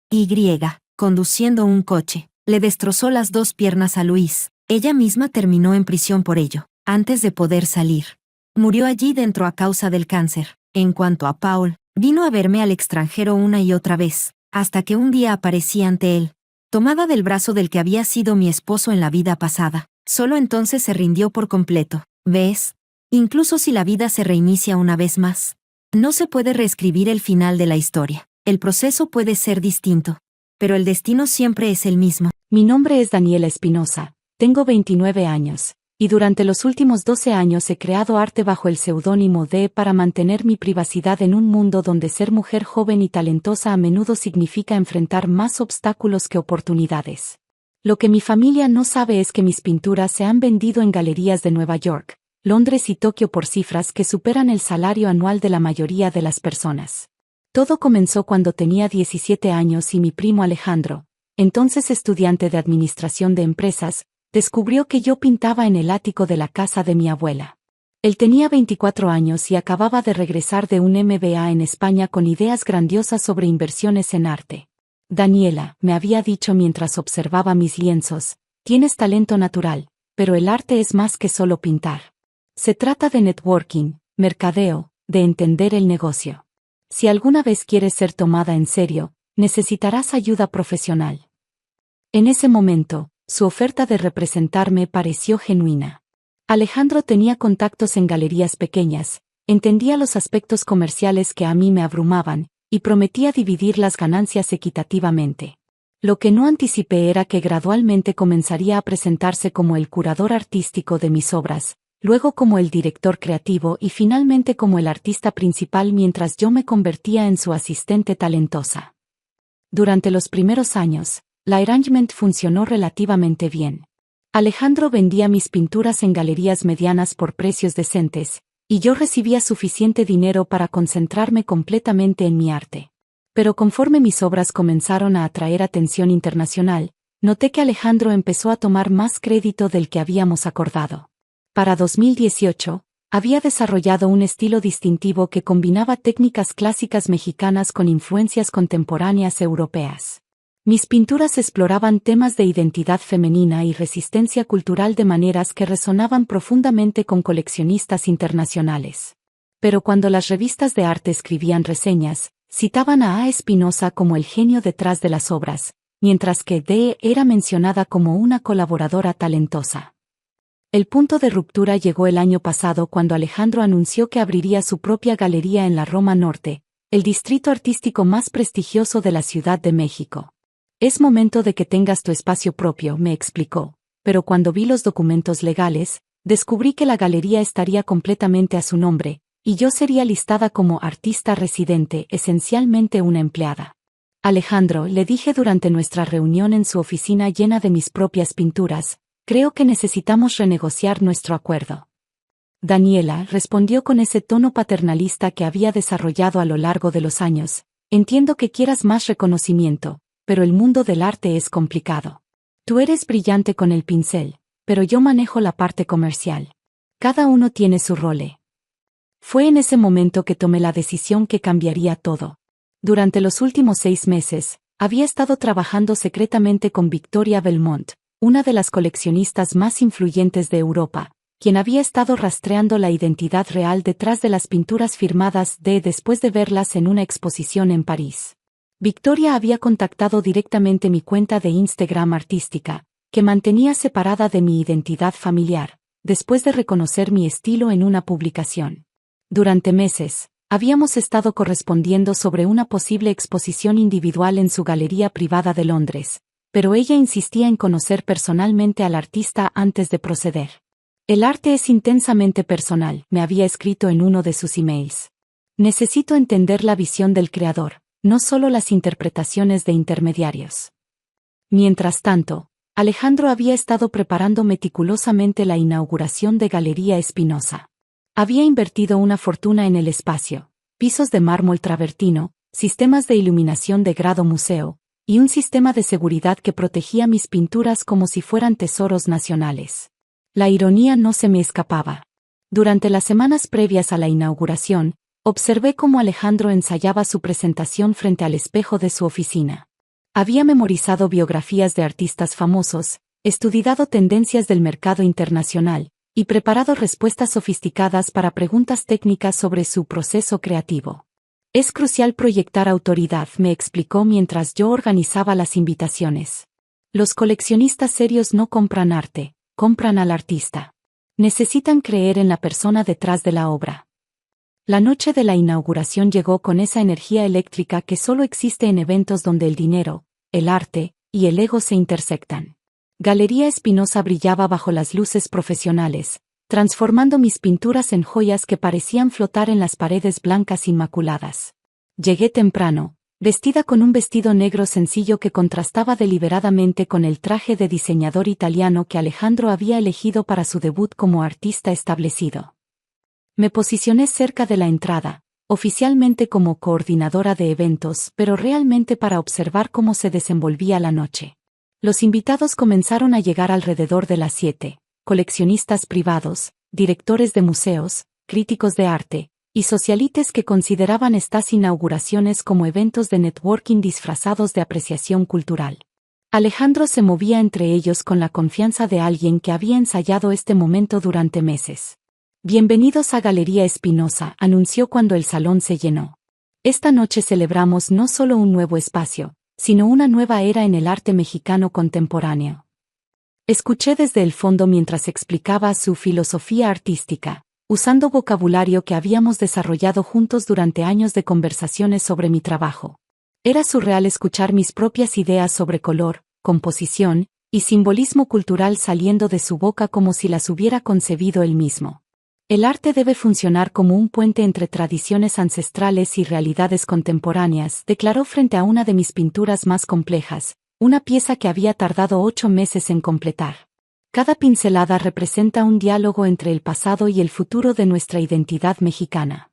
Conduciendo un coche, le destrozó las 2 piernas a Luis. Ella misma terminó en prisión por ello, antes de poder salir. Murió allí dentro a causa del cáncer. En cuanto a Paul, vino a verme al extranjero una y otra vez, hasta que un día aparecí ante él, tomada del brazo del que había sido mi esposo en la vida pasada. Solo entonces se rindió por completo. ¿Ves? Incluso si la vida se reinicia una vez más, no se puede reescribir el final de la historia. El proceso puede ser distinto, pero el destino siempre es el mismo. Mi nombre es Daniela Espinosa, tengo 29 años, y durante los últimos 12 años he creado arte bajo el seudónimo de para mantener mi privacidad en un mundo donde ser mujer joven y talentosa a menudo significa enfrentar más obstáculos que oportunidades. Lo que mi familia no sabe es que mis pinturas se han vendido en galerías de Nueva York, Londres y Tokio por cifras que superan el salario anual de la mayoría de las personas. Todo comenzó cuando tenía 17 años y mi primo Alejandro, entonces estudiante de administración de empresas, descubrió que yo pintaba en el ático de la casa de mi abuela. Él tenía 24 años y acababa de regresar de un MBA en España con ideas grandiosas sobre inversiones en arte. Daniela, me había dicho mientras observaba mis lienzos, tienes talento natural, pero el arte es más que solo pintar. Se trata de networking, mercadeo, de entender el negocio. Si alguna vez quieres ser tomada en serio, necesitarás ayuda profesional. En ese momento, su oferta de representarme pareció genuina. Alejandro tenía contactos en galerías pequeñas, entendía los aspectos comerciales que a mí me abrumaban, y prometía dividir las ganancias equitativamente. Lo que no anticipé era que gradualmente comenzaría a presentarse como el curador artístico de mis obras, luego como el director creativo y finalmente como el artista principal mientras yo me convertía en su asistente talentosa. Durante los primeros años, la arrangement funcionó relativamente bien. Alejandro vendía mis pinturas en galerías medianas por precios decentes, y yo recibía suficiente dinero para concentrarme completamente en mi arte. Pero conforme mis obras comenzaron a atraer atención internacional, noté que Alejandro empezó a tomar más crédito del que habíamos acordado. Para 2018, había desarrollado un estilo distintivo que combinaba técnicas clásicas mexicanas con influencias contemporáneas europeas. Mis pinturas exploraban temas de identidad femenina y resistencia cultural de maneras que resonaban profundamente con coleccionistas internacionales. Pero cuando las revistas de arte escribían reseñas, citaban a Espinosa como el genio detrás de las obras, mientras que D. era mencionada como una colaboradora talentosa. El punto de ruptura llegó el año pasado cuando Alejandro anunció que abriría su propia galería en la Roma Norte, el distrito artístico más prestigioso de la Ciudad de México. Es momento de que tengas tu espacio propio, me explicó, pero cuando vi los documentos legales, descubrí que la galería estaría completamente a su nombre, y yo sería listada como artista residente, esencialmente una empleada. Alejandro, le dije durante nuestra reunión en su oficina llena de mis propias pinturas, creo que necesitamos renegociar nuestro acuerdo. Daniela respondió con ese tono paternalista que había desarrollado a lo largo de los años, entiendo que quieras más reconocimiento, pero el mundo del arte es complicado. Tú eres brillante con el pincel, pero yo manejo la parte comercial. Cada uno tiene su rol. Fue en ese momento que tomé la decisión que cambiaría todo. Durante los últimos 6 meses, había estado trabajando secretamente con Victoria Belmont, una de las coleccionistas más influyentes de Europa, quien había estado rastreando la identidad real detrás de las pinturas firmadas después de verlas en una exposición en París. Victoria había contactado directamente mi cuenta de Instagram artística, que mantenía separada de mi identidad familiar, después de reconocer mi estilo en una publicación. Durante meses, habíamos estado correspondiendo sobre una posible exposición individual en su galería privada de Londres, pero ella insistía en conocer personalmente al artista antes de proceder. El arte es intensamente personal, me había escrito en uno de sus emails. Necesito entender la visión del creador, no solo las interpretaciones de intermediarios. Mientras tanto, Alejandro había estado preparando meticulosamente la inauguración de Galería Espinosa. Había invertido una fortuna en el espacio, pisos de mármol travertino, sistemas de iluminación de grado museo, y un sistema de seguridad que protegía mis pinturas como si fueran tesoros nacionales. La ironía no se me escapaba. Durante las semanas previas a la inauguración, observé cómo Alejandro ensayaba su presentación frente al espejo de su oficina. Había memorizado biografías de artistas famosos, estudiado tendencias del mercado internacional, y preparado respuestas sofisticadas para preguntas técnicas sobre su proceso creativo. Es crucial proyectar autoridad, me explicó mientras yo organizaba las invitaciones. Los coleccionistas serios no compran arte, compran al artista. Necesitan creer en la persona detrás de la obra. La noche de la inauguración llegó con esa energía eléctrica que solo existe en eventos donde el dinero, el arte y el ego se intersectan. Galería Espinosa brillaba bajo las luces profesionales, transformando mis pinturas en joyas que parecían flotar en las paredes blancas inmaculadas. Llegué temprano, vestida con un vestido negro sencillo que contrastaba deliberadamente con el traje de diseñador italiano que Alejandro había elegido para su debut como artista establecido. Me posicioné cerca de la entrada, oficialmente como coordinadora de eventos, pero realmente para observar cómo se desenvolvía la noche. Los invitados comenzaron a llegar alrededor de las 7, coleccionistas privados, directores de museos, críticos de arte, y socialites que consideraban estas inauguraciones como eventos de networking disfrazados de apreciación cultural. Alejandro se movía entre ellos con la confianza de alguien que había ensayado este momento durante meses. Bienvenidos a Galería Espinosa, anunció cuando el salón se llenó. Esta noche celebramos no solo un nuevo espacio, sino una nueva era en el arte mexicano contemporáneo. Escuché desde el fondo mientras explicaba su filosofía artística, usando vocabulario que habíamos desarrollado juntos durante años de conversaciones sobre mi trabajo. Era surreal escuchar mis propias ideas sobre color, composición y simbolismo cultural saliendo de su boca como si las hubiera concebido él mismo. El arte debe funcionar como un puente entre tradiciones ancestrales y realidades contemporáneas, declaró frente a una de mis pinturas más complejas, una pieza que había tardado 8 meses en completar. Cada pincelada representa un diálogo entre el pasado y el futuro de nuestra identidad mexicana.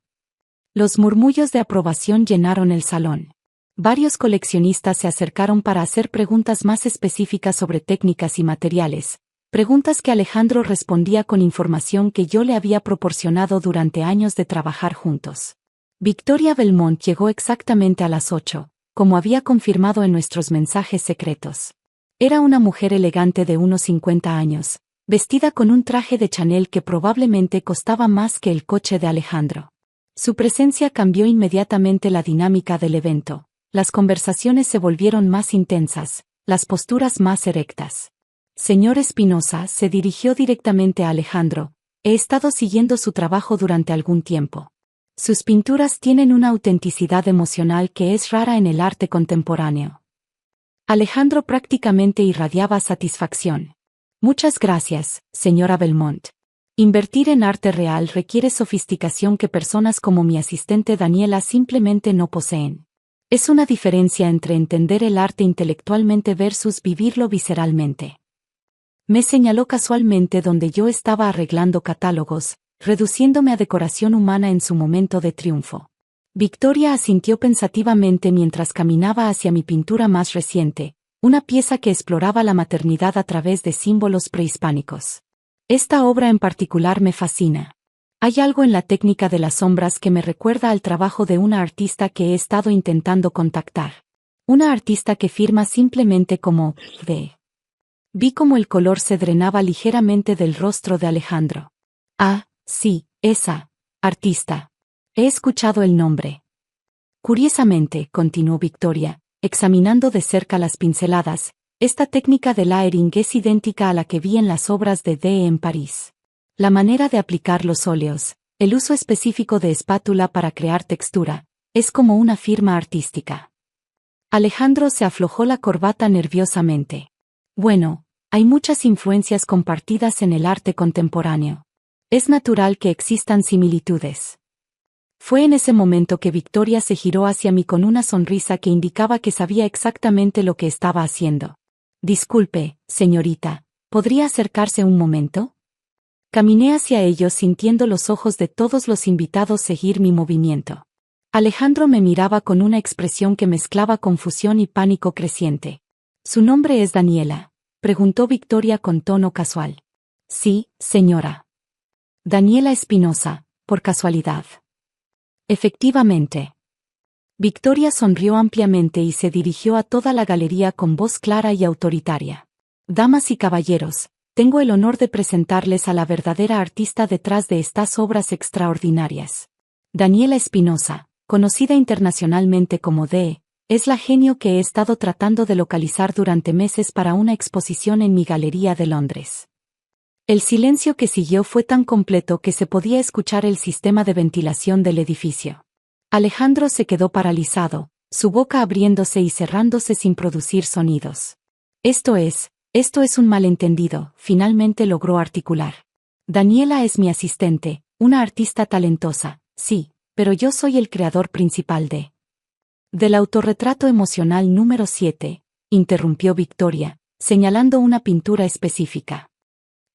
Los murmullos de aprobación llenaron el salón. Varios coleccionistas se acercaron para hacer preguntas más específicas sobre técnicas y materiales. Preguntas que Alejandro respondía con información que yo le había proporcionado durante años de trabajar juntos. Victoria Belmont llegó exactamente a las 8, como había confirmado en nuestros mensajes secretos. Era una mujer elegante de unos 50 años, vestida con un traje de Chanel que probablemente costaba más que el coche de Alejandro. Su presencia cambió inmediatamente la dinámica del evento. Las conversaciones se volvieron más intensas, las posturas más erectas. Señor Espinosa, se dirigió directamente a Alejandro. He estado siguiendo su trabajo durante algún tiempo. Sus pinturas tienen una autenticidad emocional que es rara en el arte contemporáneo. Alejandro prácticamente irradiaba satisfacción. Muchas gracias, señora Belmont. Invertir en arte real requiere sofisticación que personas como mi asistente Daniela simplemente no poseen. Es una diferencia entre entender el arte intelectualmente versus vivirlo visceralmente. Me señaló casualmente donde yo estaba arreglando catálogos, reduciéndome a decoración humana en su momento de triunfo. Victoria asintió pensativamente mientras caminaba hacia mi pintura más reciente, una pieza que exploraba la maternidad a través de símbolos prehispánicos. Esta obra en particular me fascina. Hay algo en la técnica de las sombras que me recuerda al trabajo de una artista que he estado intentando contactar. Una artista que firma simplemente como V. Vi cómo el color se drenaba ligeramente del rostro de Alejandro. Ah, sí, esa artista. He escuchado el nombre. Curiosamente, continuó Victoria, examinando de cerca las pinceladas, esta técnica de layering es idéntica a la que vi en las obras de Dee en París. La manera de aplicar los óleos, el uso específico de espátula para crear textura, es como una firma artística. Alejandro se aflojó la corbata nerviosamente. Bueno, Hay muchas influencias compartidas en el arte contemporáneo. Es natural que existan similitudes. Fue en ese momento que Victoria se giró hacia mí con una sonrisa que indicaba que sabía exactamente lo que estaba haciendo. Disculpe, señorita, ¿podría acercarse un momento? Caminé hacia ellos sintiendo los ojos de todos los invitados seguir mi movimiento. Alejandro me miraba con una expresión que mezclaba confusión y pánico creciente. ¿Su nombre es Daniela?, preguntó Victoria con tono casual. Sí, señora. Daniela Espinosa, por casualidad. Efectivamente. Victoria sonrió ampliamente y se dirigió a toda la galería con voz clara y autoritaria. Damas y caballeros, tengo el honor de presentarles a la verdadera artista detrás de estas obras extraordinarias. Daniela Espinosa, conocida internacionalmente como D., es la genio que he estado tratando de localizar durante meses para una exposición en mi galería de Londres. El silencio que siguió fue tan completo que se podía escuchar el sistema de ventilación del edificio. Alejandro se quedó paralizado, su boca abriéndose y cerrándose sin producir sonidos. Esto es un malentendido, finalmente logró articular. Daniela es mi asistente, una artista talentosa, sí, pero yo soy el creador principal del autorretrato emocional número 7, interrumpió Victoria, señalando una pintura específica.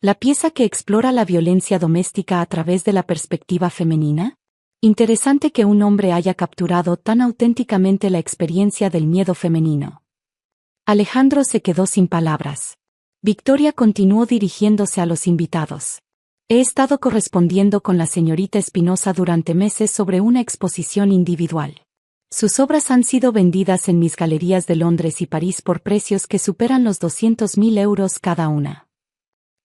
¿La pieza que explora la violencia doméstica a través de la perspectiva femenina? Interesante que un hombre haya capturado tan auténticamente la experiencia del miedo femenino. Alejandro se quedó sin palabras. Victoria continuó dirigiéndose a los invitados. He estado correspondiendo con la señorita Espinosa durante meses sobre una exposición individual. Sus obras han sido vendidas en mis galerías de Londres y París por precios que superan los 200.000 euros cada una.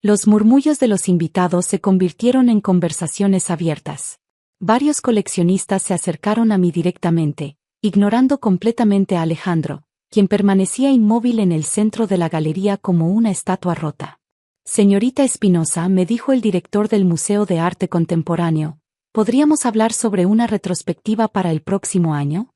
Los murmullos de los invitados se convirtieron en conversaciones abiertas. Varios coleccionistas se acercaron a mí directamente, ignorando completamente a Alejandro, quien permanecía inmóvil en el centro de la galería como una estatua rota. Señorita Espinosa, me dijo el director del Museo de Arte Contemporáneo, ¿podríamos hablar sobre una retrospectiva para el próximo año?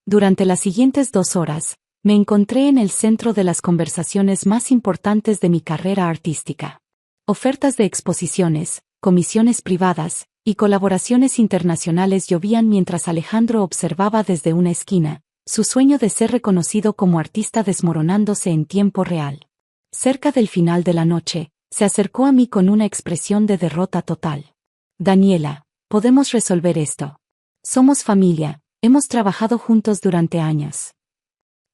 Durante las siguientes 2 horas, me encontré en el centro de las conversaciones más importantes de mi carrera artística. Ofertas de exposiciones, comisiones privadas y colaboraciones internacionales llovían mientras Alejandro observaba desde una esquina, su sueño de ser reconocido como artista desmoronándose en tiempo real. Cerca del final de la noche, se acercó a mí con una expresión de derrota total. Daniela, podemos resolver esto. Somos familia, hemos trabajado juntos durante años.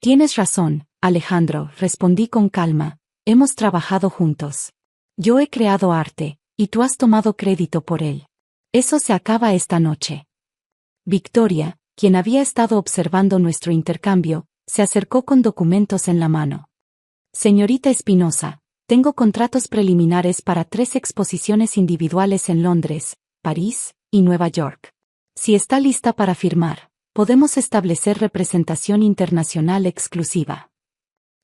Tienes razón, Alejandro, respondí con calma, hemos trabajado juntos. Yo he creado arte, y tú has tomado crédito por él. Eso se acaba esta noche. Victoria, quien había estado observando nuestro intercambio, se acercó con documentos en la mano. Señorita Espinosa, tengo contratos preliminares para 3 exposiciones individuales en Londres, París y Nueva York. Si está lista para firmar, podemos establecer representación internacional exclusiva.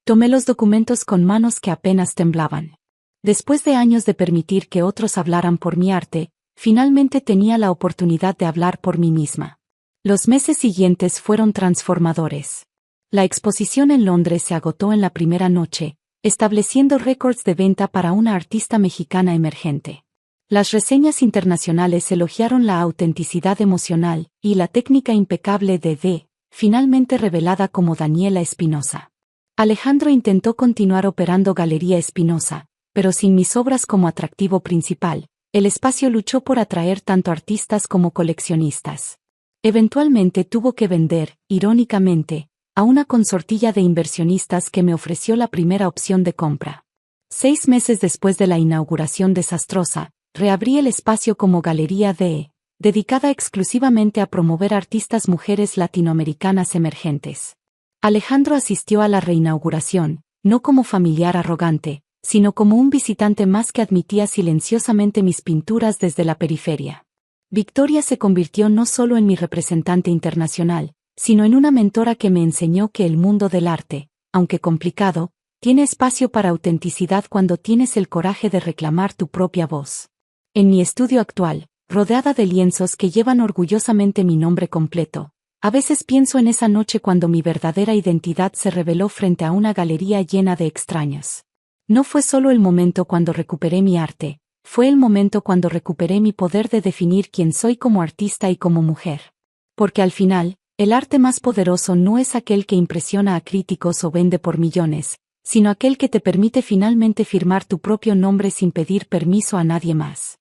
Tomé los documentos con manos que apenas temblaban. Después de años de permitir que otros hablaran por mi arte, finalmente tenía la oportunidad de hablar por mí misma. Los meses siguientes fueron transformadores. La exposición en Londres se agotó en la primera noche, estableciendo récords de venta para una artista mexicana emergente. Las reseñas internacionales elogiaron la autenticidad emocional y la técnica impecable de D., finalmente revelada como Daniela Espinosa. Alejandro intentó continuar operando Galería Espinosa, pero sin mis obras como atractivo principal, el espacio luchó por atraer tanto artistas como coleccionistas. Eventualmente tuvo que vender, irónicamente, a una consortilla de inversionistas que me ofreció la primera opción de compra. 6 meses después de la inauguración desastrosa, reabrí el espacio como Galería D., dedicada exclusivamente a promover artistas mujeres latinoamericanas emergentes. Alejandro asistió a la reinauguración, no como familiar arrogante, sino como un visitante más que admitía silenciosamente mis pinturas desde la periferia. Victoria se convirtió no solo en mi representante internacional, sino en una mentora que me enseñó que el mundo del arte, aunque complicado, tiene espacio para autenticidad cuando tienes el coraje de reclamar tu propia voz. En mi estudio actual, rodeada de lienzos que llevan orgullosamente mi nombre completo, a veces pienso en esa noche cuando mi verdadera identidad se reveló frente a una galería llena de extraños. No fue solo el momento cuando recuperé mi arte, fue el momento cuando recuperé mi poder de definir quién soy como artista y como mujer. Porque al final, el arte más poderoso no es aquel que impresiona a críticos o vende por millones, sino aquel que te permite finalmente firmar tu propio nombre sin pedir permiso a nadie más.